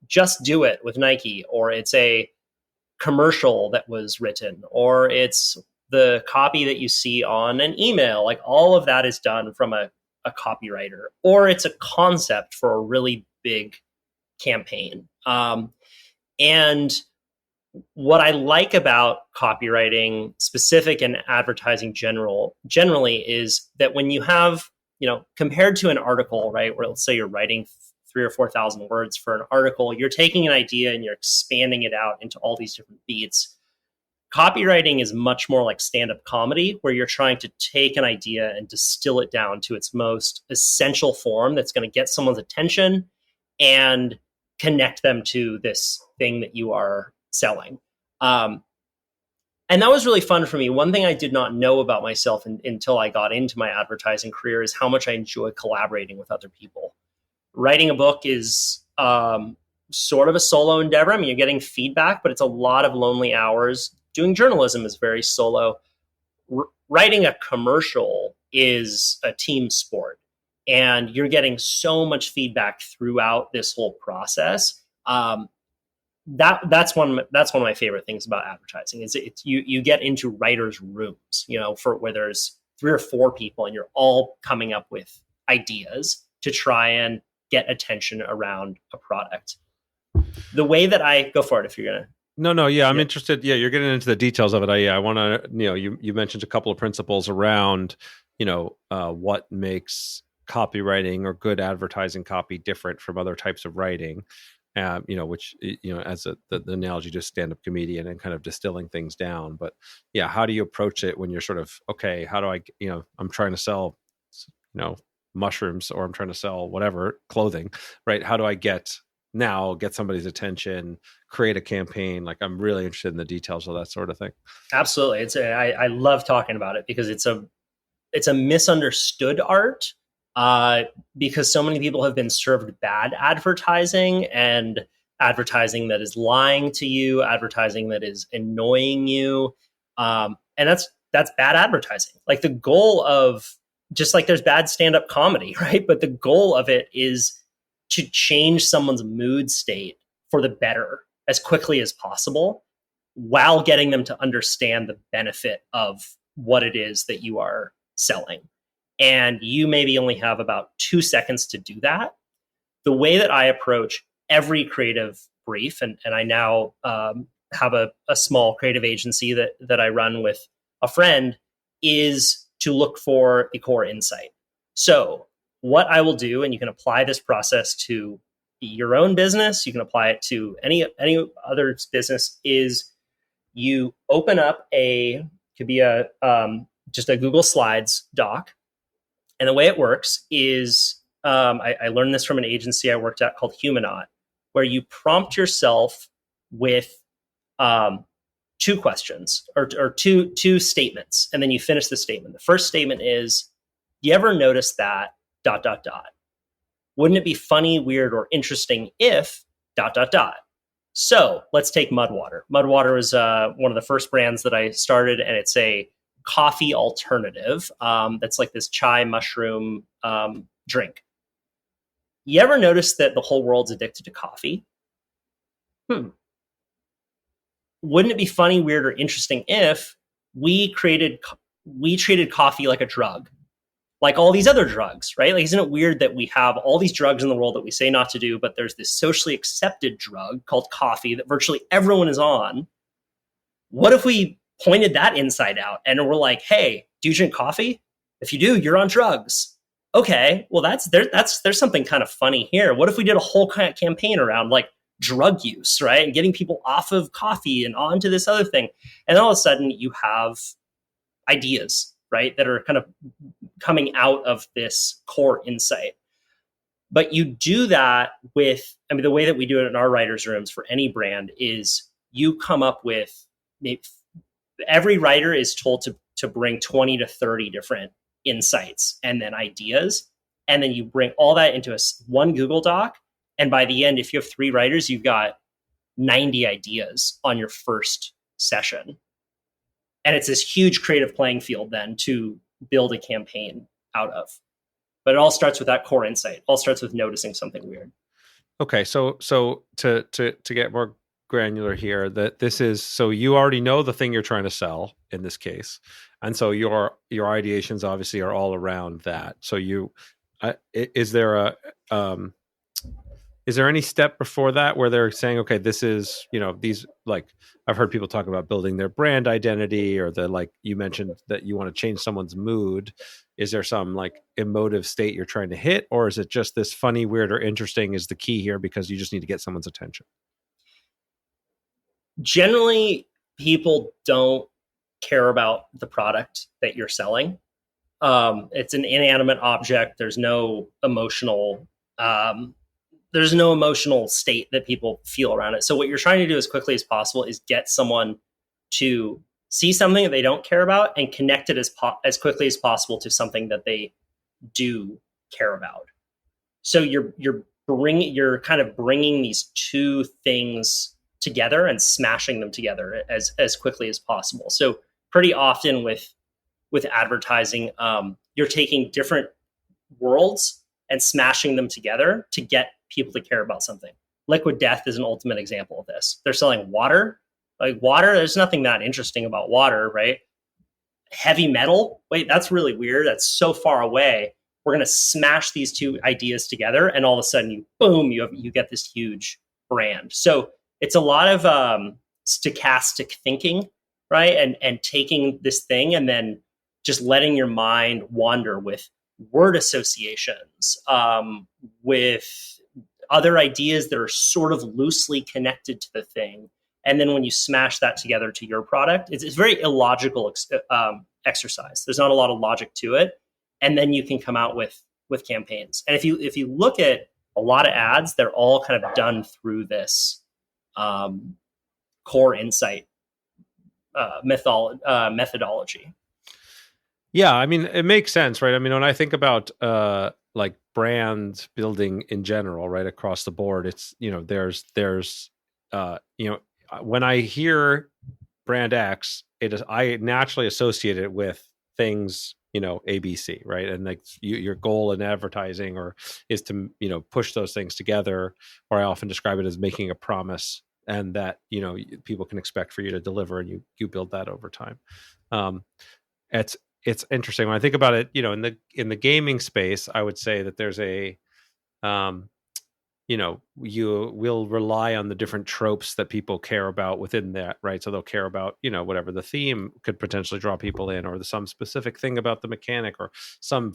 S2: Just Do It with Nike, or it's a commercial that was written, or it's the copy that you see on an email. Like, all of that is done from a copywriter, or it's a concept for a really big campaign. And what I like about copywriting specific and advertising generally is that when you have, compared to an article, right, where let's say you're writing 3,000 or 4,000 words for an article, you're taking an idea and you're expanding it out into all these different beats. Copywriting is much more like stand-up comedy, where you're trying to take an idea and distill it down to its most essential form that's going to get someone's attention and connect them to this thing that you are selling. And that was really fun for me. One thing I did not know about myself until I got into my advertising career is how much I enjoy collaborating with other people. Writing a book is sort of a solo endeavor. I mean, you're getting feedback, but it's a lot of lonely hours. Doing journalism is very solo. Writing a commercial is a team sport, and you're getting so much feedback throughout this whole process. That's one of my favorite things about advertising. Is you get into writers' rooms, for where there's 3 or 4 people, and you're all coming up with ideas to try and get attention around a product. The way that I go for it, if you're gonna.
S1: No, yeah, I'm interested. Yeah, you're getting into the details of it. I want to, you mentioned a couple of principles around, what makes copywriting or good advertising copy different from other types of writing, which, as the analogy to stand-up comedian and kind of distilling things down. But yeah, how do you approach it when you're sort of, okay, how do I, I'm trying to sell, mushrooms, or I'm trying to sell whatever, clothing, right? How do I get somebody's attention, create a campaign? Like, I'm really interested in the details of that sort of thing.
S2: Absolutely. I love talking about it because it's a misunderstood art, because so many people have been served bad advertising, and advertising that is lying to you, advertising that is annoying you. And that's bad advertising. Like, the goal of, just like there's bad stand-up comedy, right? But the goal of it is to change someone's mood state for the better as quickly as possible, while getting them to understand the benefit of what it is that you are selling. And you maybe only have about 2 seconds to do that. The way that I approach every creative brief, and I now have a small creative agency that I run with a friend, is to look for the core insight. So what I will do, and you can apply this process to your own business, you can apply it to any other business, is you open up could be just a Google Slides doc. And the way it works is, I learned this from an agency I worked at called Humanot, where you prompt yourself with 2 questions or two statements, and then you finish the statement. The first statement is, do you ever notice that ... Wouldn't it be funny, weird, or interesting if ... So let's take Mudwater. Mudwater is one of the first brands that I started, and it's a coffee alternative that's like this chai mushroom drink. You ever notice that the whole world's addicted to coffee? Wouldn't it be funny, weird, or interesting if we treated coffee like a drug, like all these other drugs, right? Like, isn't it weird that we have all these drugs in the world that we say not to do, but there's this socially accepted drug called coffee that virtually everyone is on? What if we pointed that inside out and we're like, hey, do you drink coffee? If you do, you're on drugs. Okay, well, there's something kind of funny here. What if we did a whole kind of campaign around like drug use, right? And getting people off of coffee and onto this other thing. And all of a sudden you have ideas, right, that are kind of coming out of this core insight. But you do that with, the way that we do it in our writers' rooms for any brand is you come up with, every writer is told to bring 20 to 30 different insights and then ideas. And then you bring all that into one Google Doc. And by the end, if you have 3 writers, you've got 90 ideas on your first session. And it's this huge creative playing field then to build a campaign out of. But it all starts with that core insight. It all starts with noticing something weird.
S1: Okay, so to get more granular here, that this is, so you already know the thing you're trying to sell in this case, and so your ideations obviously are all around that. So is there any step before that where they're saying, okay, this is, these, like, I've heard people talk about building their brand identity, or like you mentioned that you want to change someone's mood. Is there some like emotive state you're trying to hit, or is it just this funny, weird, or interesting is the key here because you just need to get someone's attention?
S2: Generally, people don't care about the product that you're selling. It's an inanimate object. Um, there's no emotional state that people feel around it. So what you're trying to do as quickly as possible is get someone to see something that they don't care about and connect it as quickly as possible to something that they do care about. So you're kind of bringing these two things together and smashing them together as quickly as possible. So pretty often with advertising, you're taking different worlds and smashing them together to get people to care about something. Liquid Death is an ultimate example of this. They're selling water. Like water, there's nothing that interesting about water, right? Heavy metal, wait, that's really weird. That's so far away. We're going to smash these two ideas together, and all of a sudden, you get this huge brand. So it's a lot of stochastic thinking, right? And taking this thing and then just letting your mind wander with word associations, with other ideas that are sort of loosely connected to the thing. And then when you smash that together to your product, it's a very illogical exercise. There's not a lot of logic to it. And then you can come out with campaigns. And if you look at a lot of ads, they're all kind of done through this core insight methodology.
S1: Yeah, I mean, it makes sense, right? I mean, when I think about like brand building in general, right, across the board, it's, there's when I hear brand X, I naturally associate it with things, ABC, right? And like your goal in advertising is to, push those things together, or I often describe it as making a promise, and that, people can expect for you to deliver, and you build that over time. It's interesting when I think about it, in the gaming space, I would say that there's you will rely on the different tropes that people care about within that, right? So they'll care about, whatever the theme could potentially draw people in, or some specific thing about the mechanic, or some,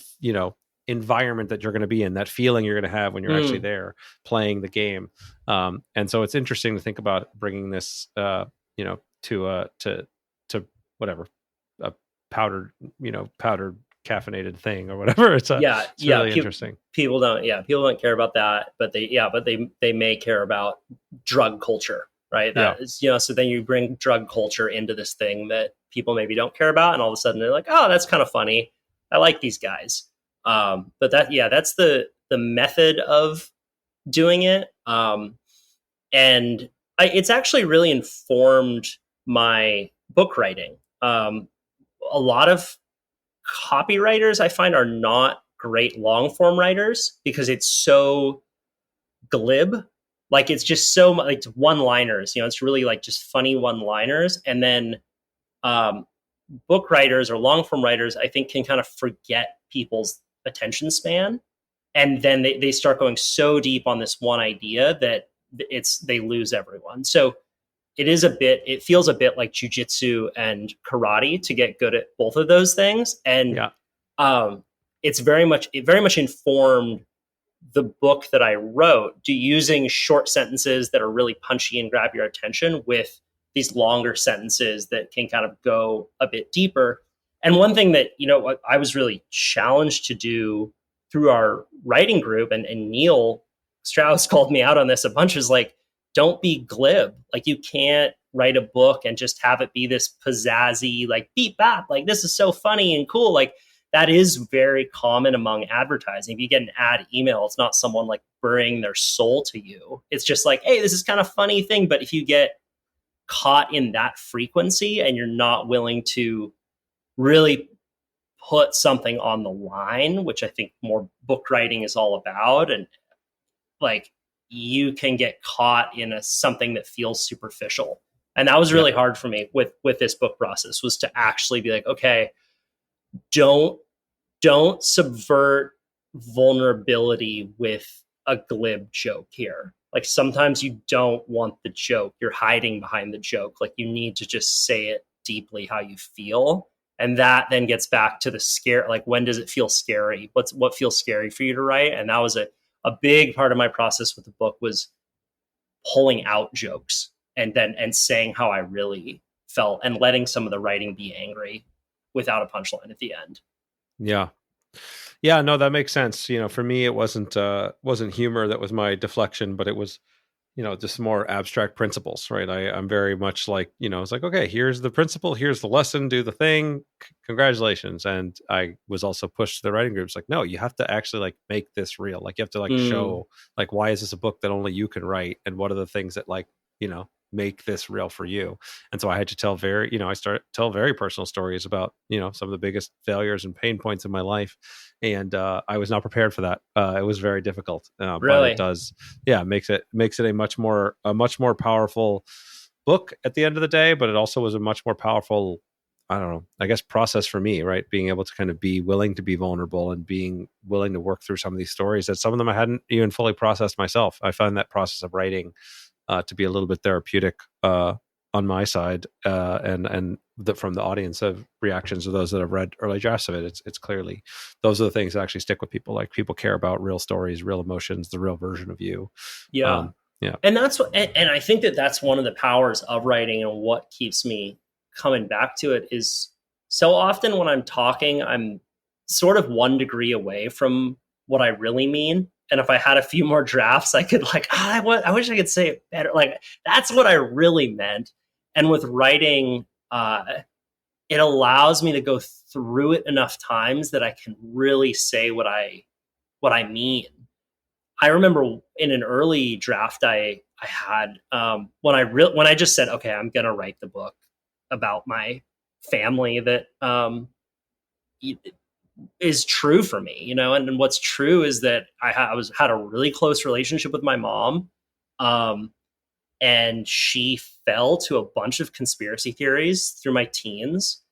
S1: environment that you're going to be in, that feeling you're going to have when you're actually there playing the game. And so it's interesting to think about bringing this, to whatever, a powdered caffeinated thing or whatever. It's really interesting.
S2: People don't care about that, but they may care about drug culture, right? That is, so then you bring drug culture into this thing that people maybe don't care about, and all of a sudden they're like, oh, that's kind of funny. I like these guys. But that's the method of doing it. And it's actually really informed my book writing. A lot of copywriters I find are not great long form writers because it's so glib. Like it's just so like one liners, it's really like just funny one liners. And then book writers or long form writers, I think, can kind of forget people's attention span. And then they start going so deep on this one idea that they lose everyone. So it feels a bit like jujitsu and karate to get good at both of those things. And it very much informed the book that I wrote, using short sentences that are really punchy and grab your attention with these longer sentences that can kind of go a bit deeper. And one thing that, I was really challenged to do through our writing group, and Neil Strauss called me out on this a bunch, is like, don't be glib. Like, you can't write a book and just have it be this pizzazzy, like beep bop, like this is so funny and cool. Like that is very common among advertising. If you get an ad email, it's not someone like burying their soul to you. It's just like, hey, this is kind of funny thing. But if you get caught in that frequency and you're not willing to really put something on the line, which I think more book writing is all about, and like, you can get caught in something that feels superficial. And that was really hard for me with this book process, was to actually be like, okay, don't subvert vulnerability with a glib joke here. Like, sometimes you don't want the joke. You're hiding behind the joke. Like, you need to just say it deeply how you feel. And that then gets back to the scare. Like, when does it feel scary? What feels scary for you to write? And that was a big part of my process with the book, was pulling out jokes and saying how I really felt, and letting some of the writing be angry without a punchline at the end.
S1: Yeah. Yeah, no, that makes sense. For me, it wasn't humor that was my deflection, but it was, just more abstract principles, right? I'm very much like, it's like, okay, here's the principle, here's the lesson, do the thing, congratulations. And I was also pushed to the writing groups like, no, you have to actually like make this real. Like you have to like show like, why is this a book that only you can write? And what are the things that like, make this real for you? And so I had to tell tell very personal stories about, some of the biggest failures and pain points in my life. And I was not prepared for that. It was very difficult, but
S2: Really?
S1: it does, makes it a much more powerful book at the end of the day. But it also was a much more powerful, I don't know, I guess process for me, right? Being able to kind of be willing to be vulnerable and being willing to work through some of these stories that some of them I hadn't even fully processed myself. I found that process of writing to be a little bit therapeutic on my side, and from the audience of reactions of those that have read early drafts of it, it's clearly those are the things that actually stick with people. Like people care about real stories, real emotions, the real version of you.
S2: Yeah.
S1: Yeah.
S2: And that's what, and I think that that's one of the powers of writing, and what keeps me coming back to it is so often when I'm talking, I'm sort of 1 degree away from what I really mean. And if I had a few more drafts, I could like, I wish I could say it better. Like that's what I really meant. And with writing, it allows me to go through it enough times that I can really say what I mean. I remember in an early draft I had, when I just said, okay, I'm going to write the book about my family that is true for me, and what's true is that I had a really close relationship with my mom. And she fell to a bunch of conspiracy theories through my teens,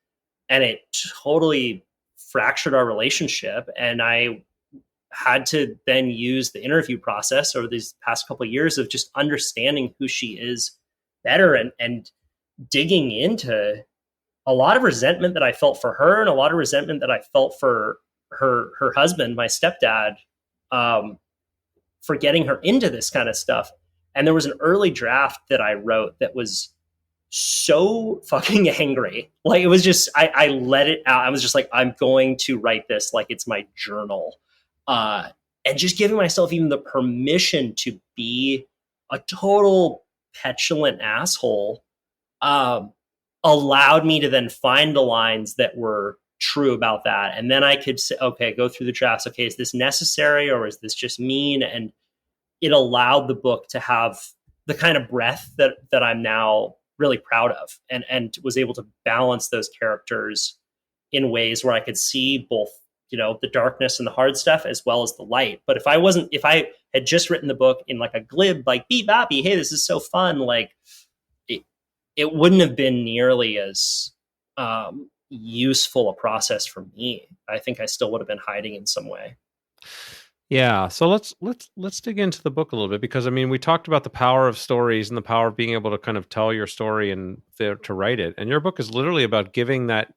S2: and it totally fractured our relationship. And I had to then use the interview process over these past couple of years of just understanding who she is better, and digging into a lot of resentment that I felt for her, and a lot of resentment that I felt for her husband, my stepdad, for getting her into this kind of stuff. And there was an early draft that I wrote that was so fucking angry. Like it was just, I let it out. I was just like, I'm going to write this like it's my journal. And just giving myself even the permission to be a total petulant asshole, allowed me to then find the lines that were true about that. And then I could say, okay, go through the drafts. Okay, is this necessary or is this just mean? And it allowed the book to have the kind of breadth that I'm now really proud of, and was able to balance those characters in ways where I could see both, the darkness and the hard stuff as well as the light. But if I had just written the book in like a glib, like beep boppy, hey, this is so fun, like it wouldn't have been nearly as useful a process for me. I think I still would have been hiding in some way.
S1: Yeah. So let's dig into the book a little bit, because I mean, we talked about the power of stories and the power of being able to kind of tell your story and to write it. And your book is literally about giving that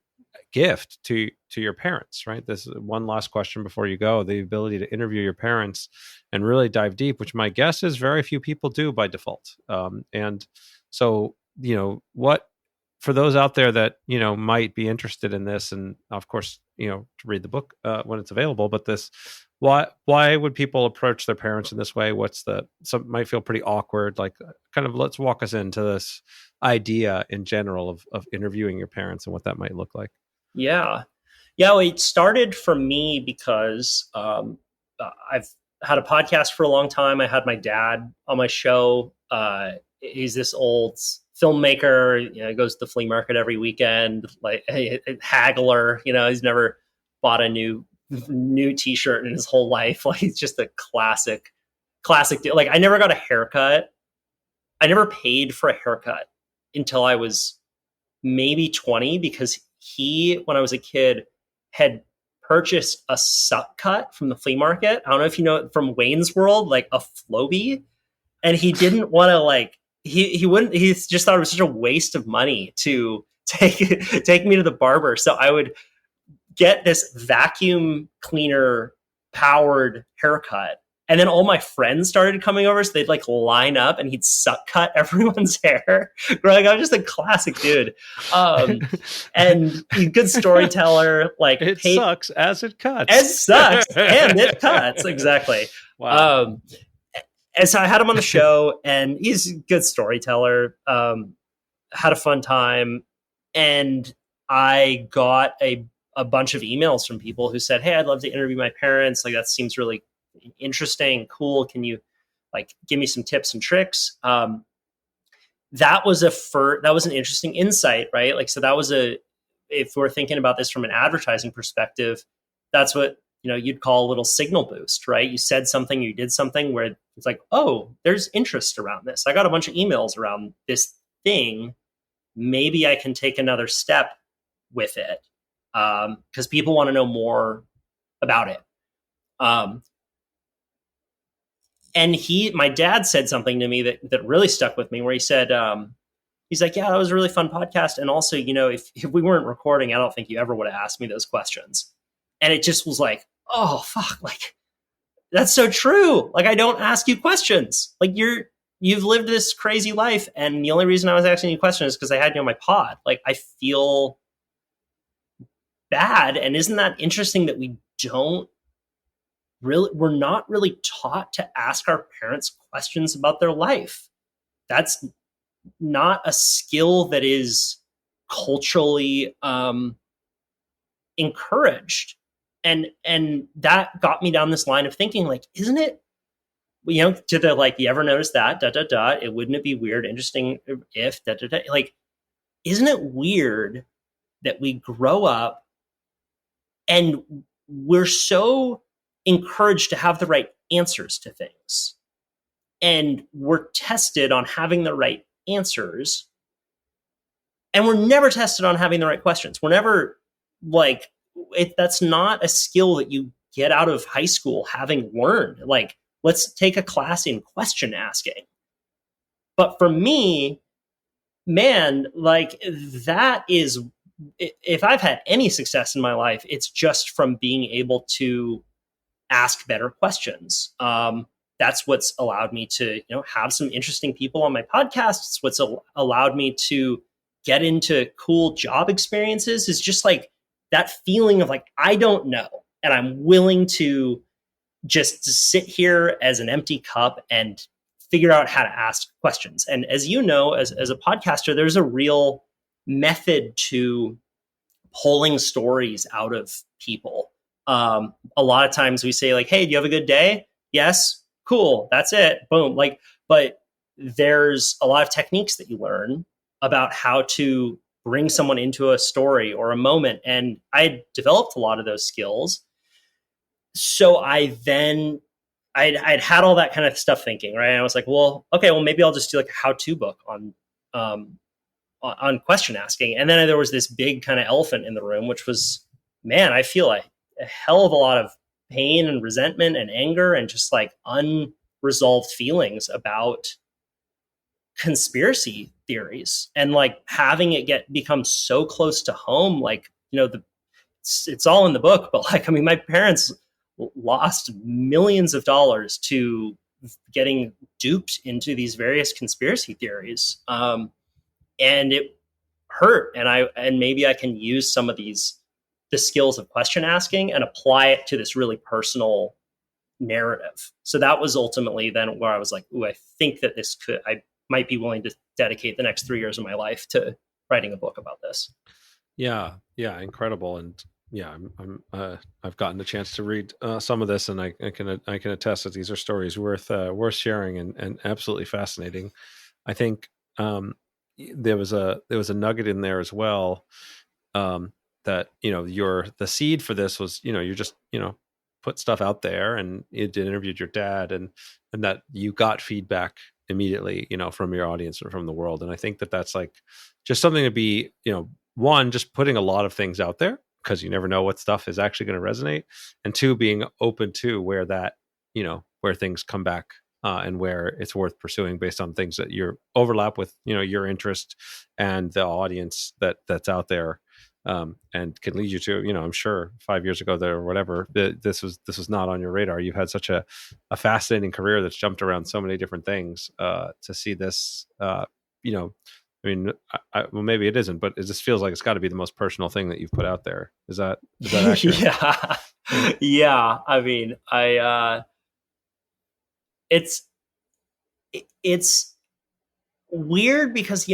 S1: gift to your parents, right? This is one last question before you go: the ability to interview your parents and really dive deep, which my guess is very few people do by default. And so, what, for those out there that, might be interested in this, and of course, to read the book when it's available, but why would people approach their parents in this way? Some might feel pretty awkward, like kind of, let's walk us into this idea in general of interviewing your parents and what that might look like.
S2: Yeah. Well, it started for me because I've had a podcast for a long time. I had my dad on my show. He's this old filmmaker, goes to the flea market every weekend, like a haggler, he's never bought a new t-shirt in his whole life. Like he's just a classic deal. Like I never got a haircut. I never paid for a haircut until I was maybe 20, because he, when I was a kid, had purchased a suck cut from the flea market. I don't know if you know it from Wayne's World, like a Flowbee. And he didn't want to he wouldn't, he just thought it was such a waste of money to take me to the barber. So I would get this vacuum cleaner powered haircut. And then all my friends started coming over, so they'd like line up, and he'd suck cut everyone's hair. Growing up, just a classic dude, and he's a good storyteller. Like
S1: It sucks as it cuts.
S2: It sucks and it cuts, exactly.
S1: Wow.
S2: And so I had him on the show, and he's a good storyteller. Had a fun time, and I got a bunch of emails from people who said, "Hey, I'd love to interview my parents. Like, that seems really interesting, cool. Can you like give me some tips and tricks?" That was an interesting insight, right? Like, so that was if we're thinking about this from an advertising perspective, that's what you'd call a little signal boost, right? You said something, you did something where it's like, oh, there's interest around this. I got a bunch of emails around this thing. Maybe I can take another step with it, because people want to know more about it. And my dad said something to me that really stuck with me, where he said, he's like, yeah, that was a really fun podcast. And also, if we weren't recording, I don't think you ever would have asked me those questions. And it just was like, oh, fuck, like, that's so true. Like, I don't ask you questions. Like, you've lived this crazy life, and the only reason I was asking you questions is because I had you on my pod. Like, I feel bad. And isn't that interesting that we're not really taught to ask our parents questions about their life? That's not a skill that is culturally encouraged. And that got me down this line of thinking, like, isn't it, to the, like, you ever notice that, it wouldn't it be weird, interesting if, like, isn't it weird that we grow up and we're so encouraged to have the right answers to things, and we're tested on having the right answers, and we're never tested on having the right questions. We're never, like, that's not a skill that you get out of high school having learned, like, let's take a class in question asking. But for me, man, like, that is, if I've had any success in my life, it's just from being able to ask better questions. That's what's allowed me to, have some interesting people on my podcast. It's what's allowed me to get into cool job experiences, is just like that feeling of like, I don't know, and I'm willing to just sit here as an empty cup and figure out how to ask questions. And as you know, as a podcaster, there's a real method to pulling stories out of people. A lot of times we say, like, hey, do you have a good day? Yes. Cool. That's it. Boom. Like, but there's a lot of techniques that you learn about how to bring someone into a story or a moment. And I developed a lot of those skills. So I'd had all that kind of stuff thinking, right? And I was like, well, okay, well, maybe I'll just do like a how-to book on question asking. And then there was this big kind of elephant in the room, which was, man, I feel a hell of a lot of pain and resentment and anger and just like unresolved feelings about conspiracy theories, and like having it become so close to home. Like, it's all in the book, but like, I mean, my parents lost millions of dollars to getting duped into these various conspiracy theories. And it hurt. And maybe I can use some of the skills of question asking and apply it to this really personal narrative. So that was ultimately then where I was like, ooh, I think that I might be willing to dedicate the next 3 years of my life to writing a book about this.
S1: Yeah. Incredible. And yeah, I've gotten a chance to read some of this, and I can attest that these are stories worth sharing and absolutely fascinating. I think there was a nugget in there as well, that the seed for this was you just put stuff out there, and you interviewed your dad, and that you got feedback immediately from your audience or from the world. And I think that that's like just something to be one, just putting a lot of things out there, because you never know what stuff is actually going to resonate, and two, being open to where that where things come back and where it's worth pursuing based on things that you overlap with your interest and the audience that's out there. and can lead you to, I'm sure 5 years ago there or whatever, this was not on your radar. You've had such a fascinating career that's jumped around so many different things. To see this, you know, I mean, well, maybe it isn't, but it just feels like it's got to be the most personal thing that you've put out there. Is that accurate?
S2: Yeah. Yeah. I mean, it's, it's weird because,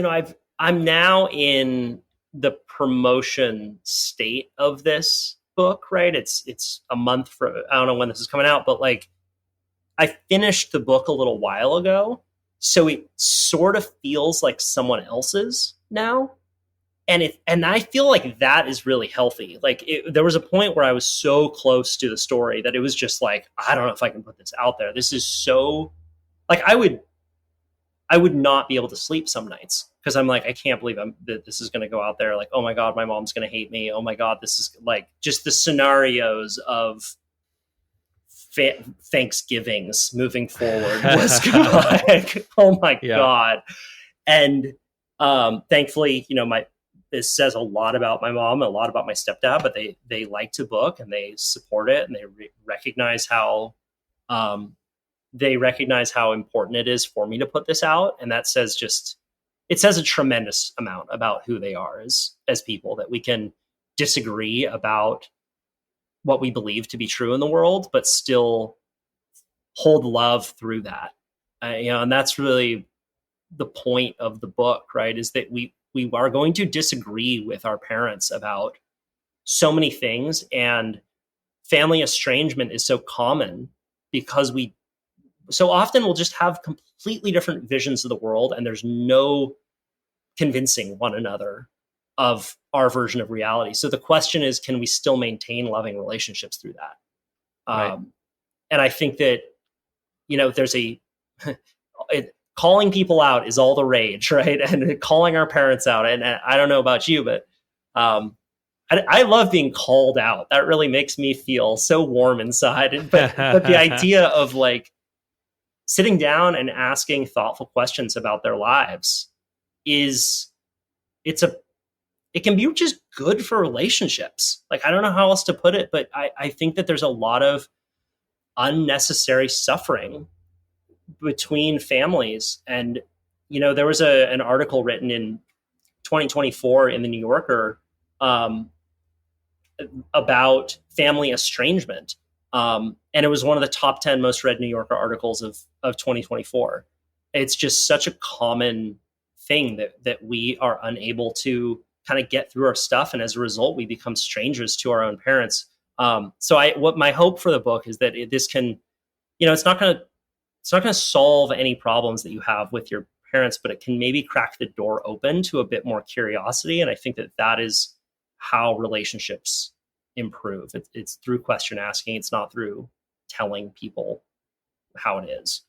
S2: I'm now in the promotion state of this book, right? It's a month for, I don't know when this is coming out, but like I finished the book a little while ago. So it sort of feels like someone else's now. And I feel like that is really healthy. Like there was a point where I was so close to the story that it was just like, I don't know if I can put this out there. This is so like, I would not be able to sleep some nights because I'm like, I can't believe that this is going to go out there. Like, oh my God, my mom's going to hate me. Oh my God, this is like just the scenarios of Thanksgivings moving forward was like, oh my
S1: Yeah.
S2: God. And thankfully, this says a lot about my mom, a lot about my stepdad, but they like to book and they support it and they recognize how important it is for me to put this out. And that says it says a tremendous amount about who they are as people, that we can disagree about what we believe to be true in the world, but still hold love through that. And that's really the point of the book, right? Is that we are going to disagree with our parents about so many things, and family estrangement is so common because we so often we'll just have completely different visions of the world, and there's no convincing one another of our version of reality. So the question is, can we still maintain loving relationships through that?
S1: Right.
S2: And I think that, there's calling people out is all the rage, right? And calling our parents out. And I don't know about you, but I love being called out. That really makes me feel so warm inside. But the idea of like sitting down and asking thoughtful questions about their lives it can be just good for relationships. Like, I don't know how else to put it, but I think that there's a lot of unnecessary suffering between families. And, there was an article written in 2024 in the New Yorker about family estrangement. And it was one of the top 10 most read New Yorker articles of 2024. It's just such a common thing that we are unable to kind of get through our stuff. And as a result, we become strangers to our own parents. So what my hope for the book is that this can, it's not going to solve any problems that you have with your parents, but it can maybe crack the door open to a bit more curiosity. And I think that is how relationships improve. It's through question asking. It's not through telling people how it is.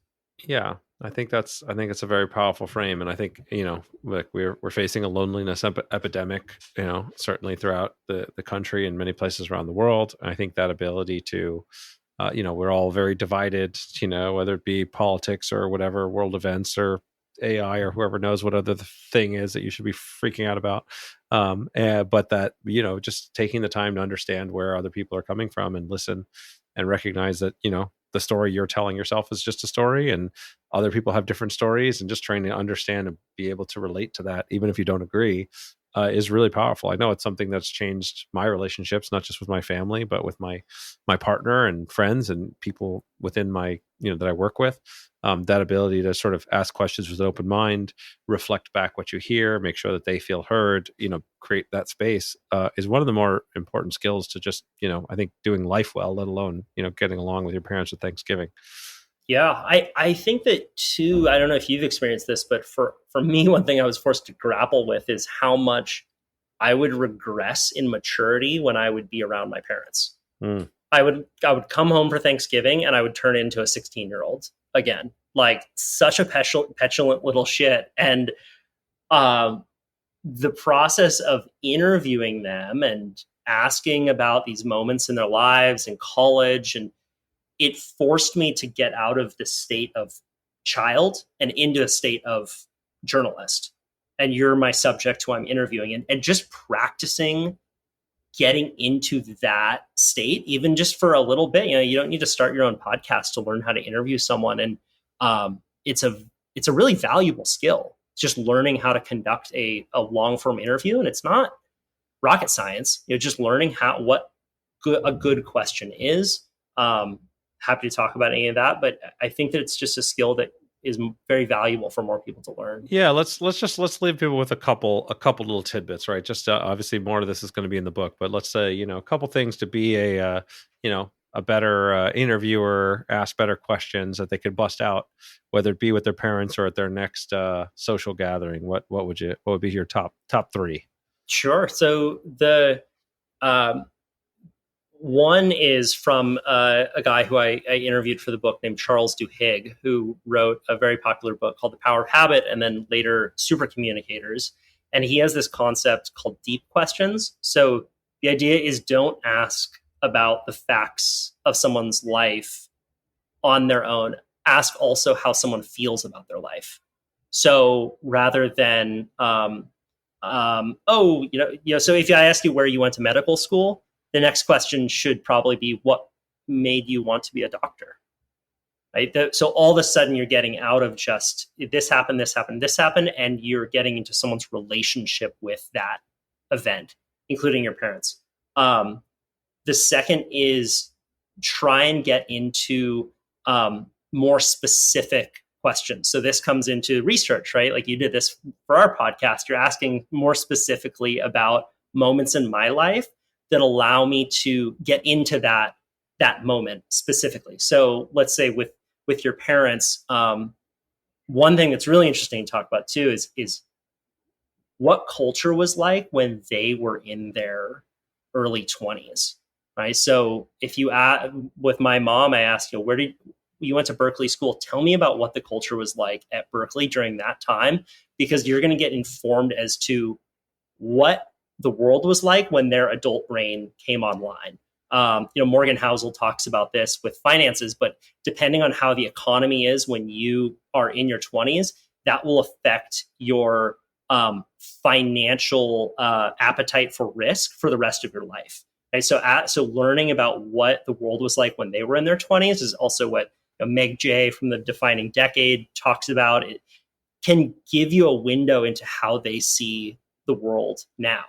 S1: Yeah, I think it's a very powerful frame, and I think like we're facing a loneliness epidemic, certainly throughout the country and many places around the world. And I think that ability to, we're all very divided, whether it be politics or whatever, world events or AI or whoever knows what other thing is that you should be freaking out about. But that, just taking the time to understand where other people are coming from and listen and recognize that, the story you're telling yourself is just a story and other people have different stories, and just trying to understand and be able to relate to that, even if you don't agree, is really powerful. I know it's something that's changed my relationships, not just with my family, but with my partner and friends and people within my, that I work with. That ability to sort of ask questions with an open mind, reflect back what you hear, make sure that they feel heard, create that space is one of the more important skills to just, I think doing life well, let alone, getting along with your parents at Thanksgiving.
S2: Yeah, I think that too, I don't know if you've experienced this, but for me, one thing I was forced to grapple with is how much I would regress in maturity when I would be around my parents.
S1: Mm.
S2: I would come home for Thanksgiving and I would turn into a 16-year-old again, like such a petulant little shit. And the process of interviewing them and asking about these moments in their lives in college, and it forced me to get out of the state of child and into a state of journalist. And you're my subject who I'm interviewing, and just practicing getting into that state, even just for a little bit. You don't need to start your own podcast to learn how to interview someone. And it's a really valuable skill. It's just learning how to conduct a long form interview. And it's not rocket science. Just learning what a good question is. Happy to talk about any of that, but I think that it's just a skill that is very valuable for more people to learn.
S1: Yeah, let's leave people with a couple little tidbits, right? Just obviously more of this is going to be in the book, but let's say a couple things to be a better interviewer, ask better questions that they could bust out, whether it be with their parents or at their next social gathering. What would be your top three?
S2: Sure. So the one is from a guy who I interviewed for the book named Charles Duhigg, who wrote a very popular book called The Power of Habit and then later Super Communicators. And he has this concept called deep questions. So the idea is don't ask about the facts of someone's life on their own. Ask also how someone feels about their life. So rather than, so if I ask you where you went to medical school, the next question should probably be what made you want to be a doctor, right? So all of a sudden you're getting out of just this happened, and you're getting into someone's relationship with that event, including your parents. The second is try and get into more specific questions. So this comes into research, right? Like you did this for our podcast. You're asking more specifically about moments in my life that allow me to get into that moment specifically. So let's say with your parents, one thing that's really interesting to talk about too is what culture was like when they were in their early 20s, right? So if you with my mom, I asked, where did you went to Berkeley school? Tell me about what the culture was like at Berkeley during that time, because you're going to get informed as to what the world was like when their adult brain came online. Morgan Housel talks about this with finances, but depending on how the economy is when you are in your 20s, that will affect your financial appetite for risk for the rest of your life. Okay? So learning about what the world was like when they were in their 20s is also what Meg Jay from the Defining Decade talks about. It can give you a window into how they see the world now.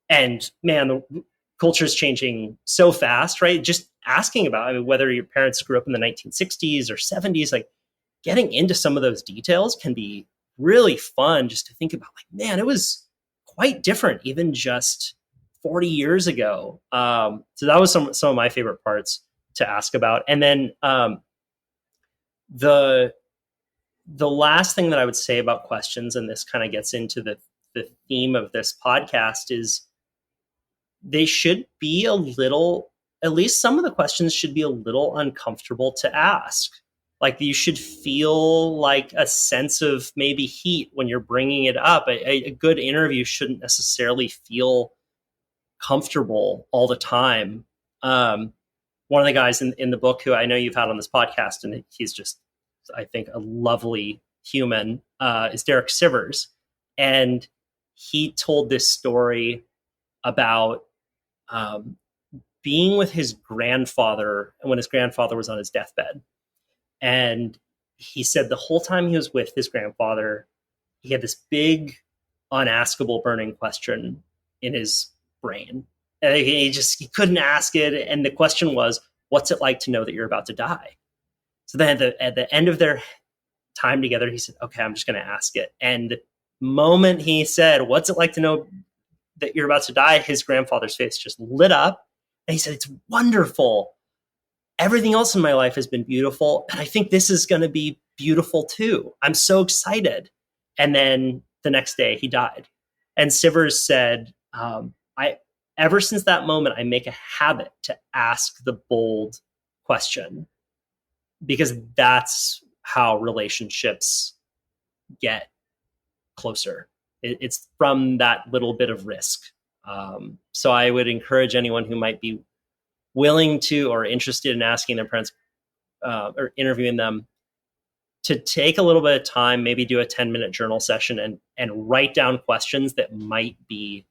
S2: And man, the culture is changing so fast, right? Just asking about whether your parents grew up in the 1960s or 70s, like getting into some of those details can be really fun just to think about. Like, man, it was quite different even just 40 years ago. So that was some of my favorite parts to ask about. And then the last thing that I would say about questions, and this kind of gets into the theme of this podcast, is they should be at least some of the questions should be a little uncomfortable to ask. Like you should feel like a sense of maybe heat when you're bringing it up. A good interview shouldn't necessarily feel comfortable all the time. One of the guys in the book who I know you've had on this podcast, and he's just, I think, a lovely human, is Derek Sivers. And he told this story about being with his grandfather when his grandfather was on his deathbed. And he said the whole time he was with his grandfather, he had this big, unaskable, burning question in his brain. And he couldn't ask it. And the question was, what's it like to know that you're about to die? So then at the end of their time together, he said, okay, I'm just going to ask it. And the moment he said, what's it like to know that you're about to die, his grandfather's face just lit up. And he said, it's wonderful. Everything else in my life has been beautiful. And I think this is going to be beautiful too. I'm so excited. And then the next day he died. And Sivers said, ever since that moment, I make a habit to ask the bold question, because that's how relationships get closer. It's from that little bit of risk. So I would encourage anyone who might be willing to or interested in asking their parents or interviewing them to take a little bit of time, maybe do a 10-minute journal session and write down questions that might be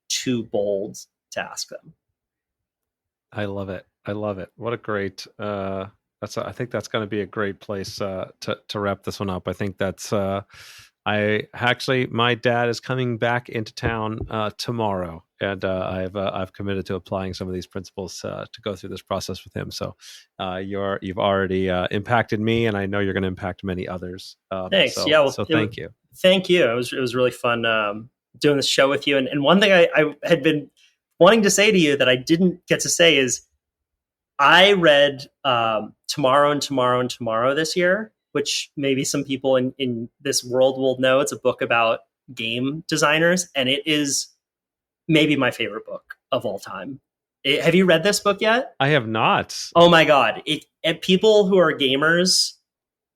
S2: too bold to ask them.
S1: I love it. I love it. What a great I think that's going to be a great place to wrap this one up. I think that's I actually my dad is coming back into town tomorrow, and I've committed to applying some of these principles to go through this process with him. So you've already impacted me, and I know you're going to impact many others.
S2: Thanks.
S1: So
S2: Yeah. Well,
S1: so thank you.
S2: Thank you. It was really fun doing this show with you. And one thing I had been wanting to say to you that I didn't get to say is I read Tomorrow and Tomorrow and Tomorrow this year, which maybe some people in this world will know. It's a book about game designers, and it is maybe my favorite book of all time. Have you read this book yet?
S1: I have not.
S2: Oh my God. And people who are gamers,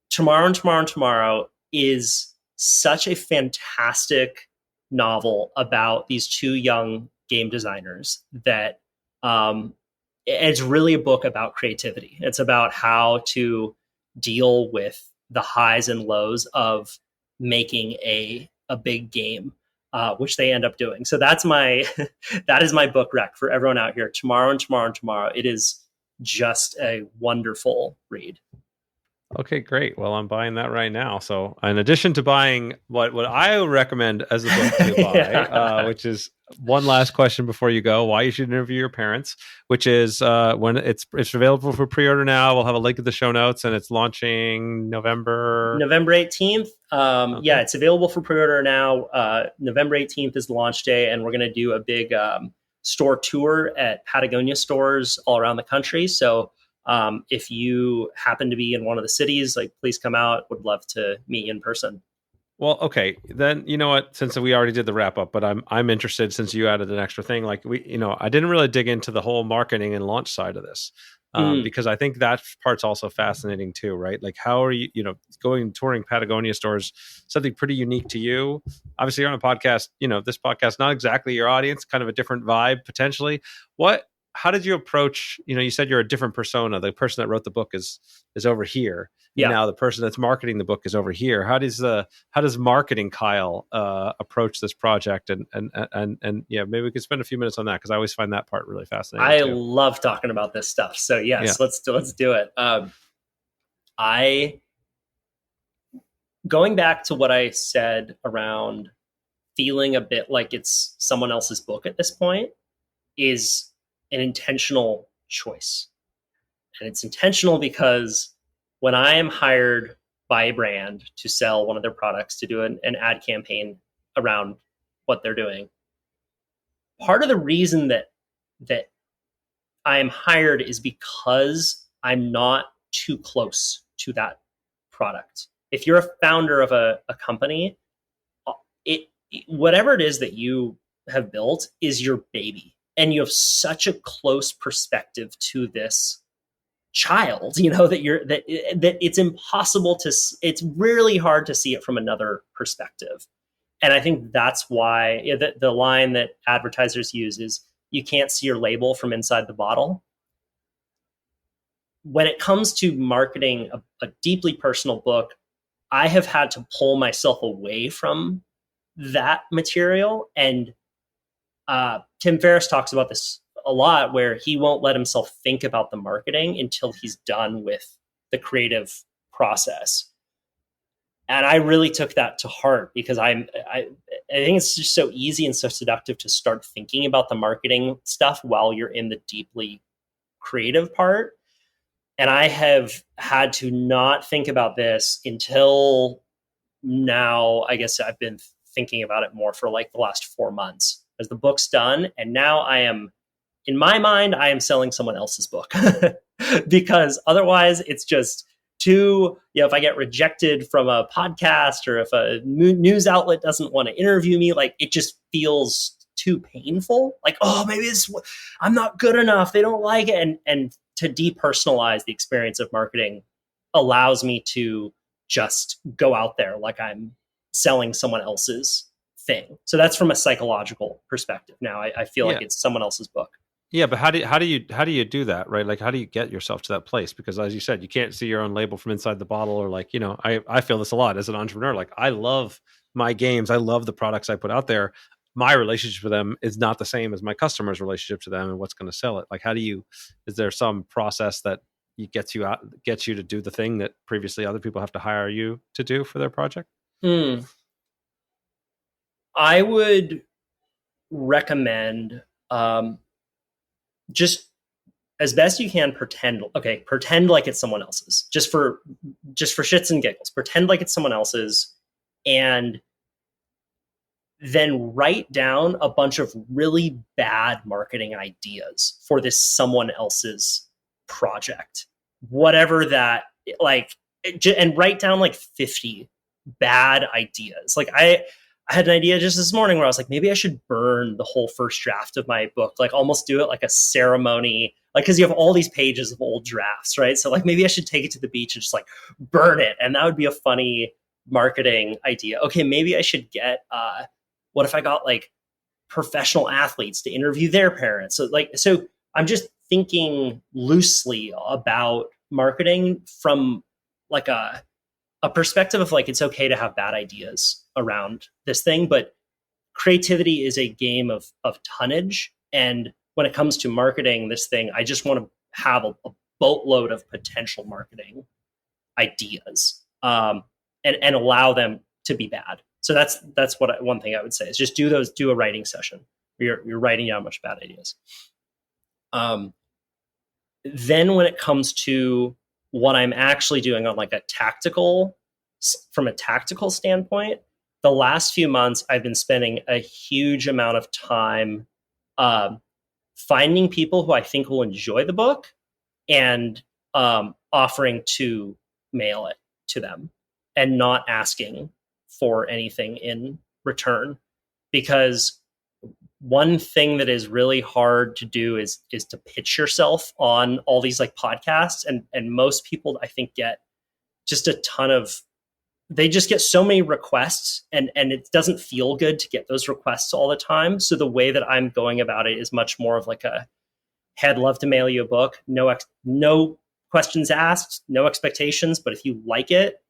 S2: Tomorrow and Tomorrow and Tomorrow is such a fantastic novel about these two young game designers that it's really a book about creativity. It's about how to deal with the highs and lows of making a big game, which they end up doing. So that's that is my book rec for everyone out here. Tomorrow and Tomorrow and Tomorrow. It is just a wonderful read.
S1: Okay, great. Well, I'm buying that right now. So, in addition to buying what I recommend as a book to buy,
S2: Yeah.
S1: which is one last question before you go, why you should interview your parents, which is when it's available for pre-order now. We'll have a link in the show notes, and it's launching November
S2: 18th.
S1: Okay.
S2: Yeah, it's available for pre-order now. November 18th is launch day, and we're going to do a big store tour at Patagonia stores all around the country. So if you happen to be in one of the cities, like, please come out. Would love to meet you in person.
S1: Well, okay, then you know what? Since we already did the wrap up, but I'm interested since you added an extra thing. Like I didn't really dig into the whole marketing and launch side of this because I think that part's also fascinating too, right? Like, how are you, going touring Patagonia stores? Something pretty unique to you. Obviously, you're on a podcast. This podcast not exactly your audience, kind of a different vibe potentially. How did you approach? You said you're a different persona. The person that wrote the book is over here.
S2: Yeah.
S1: Now the person that's marketing the book is over here. How does marketing Kyle approach this project? And yeah, maybe we could spend a few minutes on that because I always find that part really fascinating.
S2: I love talking about this stuff. So yes, yeah. let's do it. Going back to what I said around feeling a bit like it's someone else's book at this point is an intentional choice. And it's intentional because when I am hired by a brand to sell one of their products, to do an ad campaign around what they're doing, part of the reason that I am hired is because I'm not too close to that product. If you're a founder of a company, whatever it is that you have built is your baby. And you have such a close perspective to this child, that it's impossible it's really hard to see it from another perspective. And I think that's why the line that advertisers use is, you can't see your label from inside the bottle. When it comes to marketing a deeply personal book, I have had to pull myself away from that material. And Tim Ferriss talks about this a lot, where he won't let himself think about the marketing until he's done with the creative process. And I really took that to heart because I think it's just so easy and so seductive to start thinking about the marketing stuff while you're in the deeply creative part. And I have had to not think about this until now. I guess I've been thinking about it more for like the last 4 months. As the book's done, and now in my mind, I am selling someone else's book because otherwise it's just too, if I get rejected from a podcast or if a news outlet doesn't want to interview me, like, it just feels too painful. Like, oh, maybe I'm not good enough. They don't like it. And to depersonalize the experience of marketing allows me to just go out there like I'm selling someone else's thing. So that's from a psychological perspective. Now I feel like it's someone else's book.
S1: Yeah, but how do you do that, right? Like, how do you get yourself to that place? Because as you said, you can't see your own label from inside the bottle. Or like, I feel this a lot as an entrepreneur. Like, I love my games. I love the products I put out there. my relationship with them is not the same as my customer's relationship to them and what's going to sell it. Like, is there some process that gets you to do the thing that previously other people have to hire you to do for their project?
S2: I would recommend just as best you can pretend like it's someone else's, just for shits and giggles, pretend like it's someone else's, and then write down a bunch of really bad marketing ideas for this someone else's project, whatever that, like, and write down like 50 bad ideas. Like I had an idea just this morning where I was like, maybe I should burn the whole first draft of my book, like almost do it like a ceremony, like, because you have all these pages of old drafts, right? So like maybe I should take it to the beach and just like burn it, and that would be a funny marketing idea. Okay, maybe I should get what if I got like professional athletes to interview their parents? So I'm just thinking loosely about marketing from like a perspective of like, it's okay to have bad ideas around this thing, but creativity is a game of tonnage. And when it comes to marketing this thing, I just want to have a boatload of potential marketing ideas, and allow them to be bad. So that's one thing I would say is just do a writing session where you're writing down a bunch of bad ideas. Then when it comes to what I'm actually doing on like from a tactical standpoint, the last few months I've been spending a huge amount of time finding people who I think will enjoy the book and offering to mail it to them and not asking for anything in return. Because one thing that is really hard to do is to pitch yourself on all these like podcasts, and most people I think get just they just get so many requests, and it doesn't feel good to get those requests all the time. So the way that I'm going about it is much more of like hey, I'd love to mail you a book. No questions asked, no expectations, but if you like it,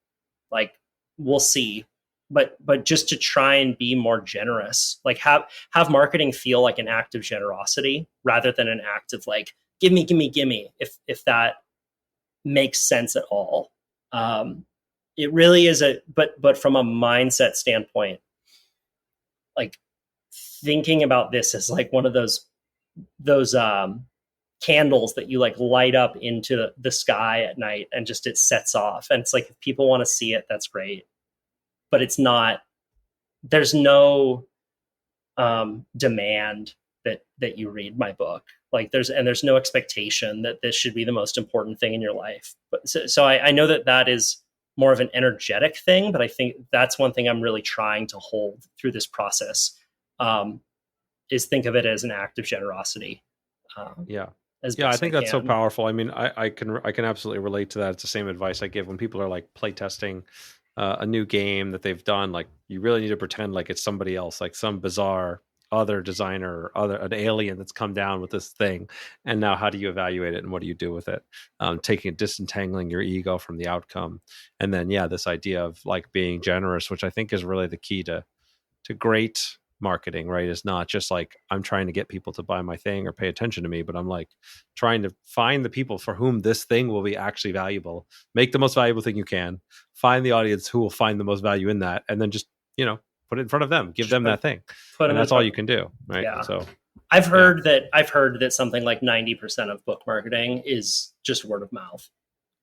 S2: like, we'll see. But just to try and be more generous, like have marketing feel like an act of generosity rather than an act of like, give me, if that makes sense at all. It really is but from a mindset standpoint, like thinking about this as like one of those candles that you like light up into the sky at night, and just it sets off. And it's like, if people want to see it, that's great. But it's not, there's no demand that you read my book. Like there's no expectation that this should be the most important thing in your life. But so I know that is more of an energetic thing, but I think that's one thing I'm really trying to hold through this process, is think of it as an act of generosity.
S1: I think that's so powerful. I mean, I can absolutely relate to that. It's the same advice I give when people are like playtesting a new game that they've done. Like, you really need to pretend like it's somebody else, like some bizarre other designer or an alien that's come down with this thing. And now how do you evaluate it and what do you do with it? Disentangling your ego from the outcome. And then, this idea of like being generous, which I think is really the key to great marketing, right? Is not just like, I'm trying to get people to buy my thing or pay attention to me, but I'm like trying to find the people for whom this thing will be actually valuable, make the most valuable thing you can, find the audience who will find the most value in that, and then just, put it in front of them, give them that thing. And that's all you can do, right?
S2: Yeah.
S1: So
S2: I've heard that something like 90% of book marketing is just word of mouth.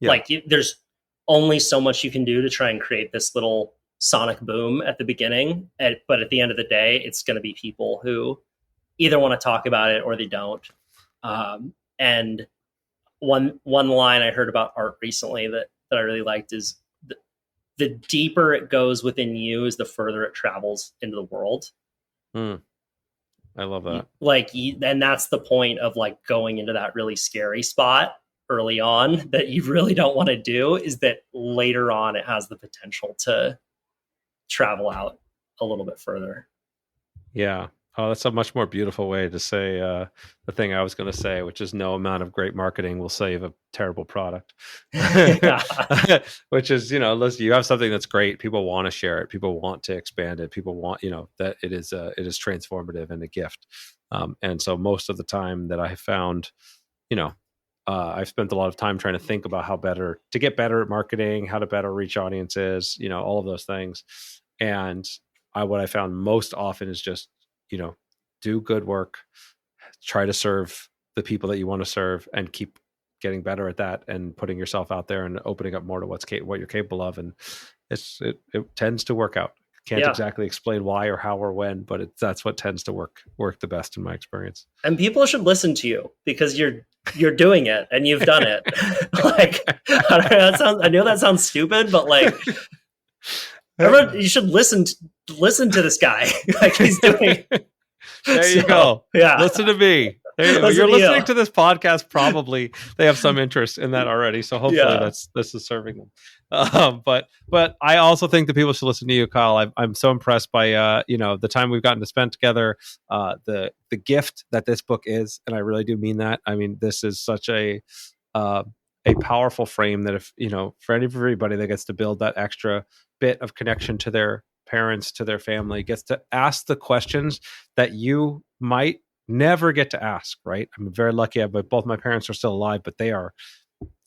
S2: Yeah. Like there's only so much you can do to try and create this little sonic boom at the beginning, but at the end of the day, it's going to be people who either want to talk about it or they don't. And one line I heard about art recently that I really liked is the deeper it goes within you is the further it travels into the world.
S1: I love that.
S2: And that's the point of like going into that really scary spot early on that you really don't want to do, is that later on it has the potential to travel out a little bit further.
S1: Yeah. Oh, that's a much more beautiful way to say the thing I was going to say, which is no amount of great marketing will save a terrible product.
S2: Yeah.
S1: Which is, listen, you have something that's great. People want to share it. People want to expand it. People want, that it is transformative and a gift. And so most of the time that I have found, I've spent a lot of time trying to think about to get better at marketing, how to better reach audiences, all of those things. And what I found most often is just, do good work, try to serve the people that you want to serve, and keep getting better at that and putting yourself out there and opening up more to what you're capable of. And it tends to work out. Can't exactly explain why or how or when, but that's what tends to work the best in my experience. And
S2: people should listen to you because you're doing it and you've done it. Like, I know that sounds stupid, but like, everyone, you should listen to this guy. Like, he's doing.
S1: There you go.
S2: Yeah.
S1: Listen to me. You're listening to this podcast. Probably they have some interest in that already. So hopefully this is serving them. But I also think that people should listen to you, Kyle. I'm so impressed by the time we've gotten to spend together, the gift that this book is, and I really do mean that. I mean, this is such a powerful frame that if for everybody that gets to build that extra bit of connection to their parents, to their family, gets to ask the questions that you might never get to ask, right? I'm very lucky. Both my parents are still alive, but they are,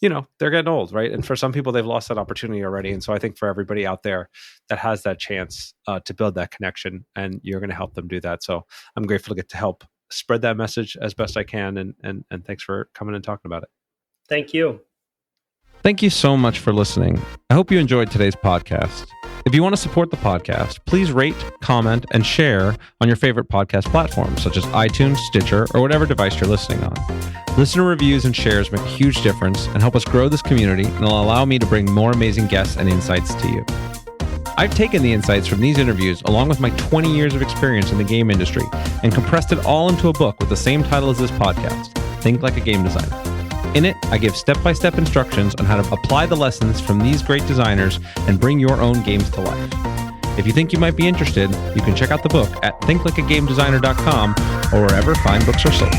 S1: they're getting old, right? And for some people, they've lost that opportunity already. And so I think for everybody out there that has that chance to build that connection, and you're going to help them do that. So I'm grateful to get to help spread that message as best I can. And thanks for coming and talking about it.
S2: Thank you.
S1: Thank you so much for listening. I hope you enjoyed today's podcast. If you want to support the podcast, please rate, comment, and share on your favorite podcast platforms, such as iTunes, Stitcher, or whatever device you're listening on. Listener reviews and shares make a huge difference and help us grow this community, and will allow me to bring more amazing guests and insights to you. I've taken the insights from these interviews, along with my 20 years of experience in the game industry, and compressed it all into a book with the same title as this podcast, Think Like a Game Designer. In it, I give step-by-step instructions on how to apply the lessons from these great designers and bring your own games to life. If you think you might be interested, you can check out the book at thinklikeagamedesigner.com or wherever fine books are sold.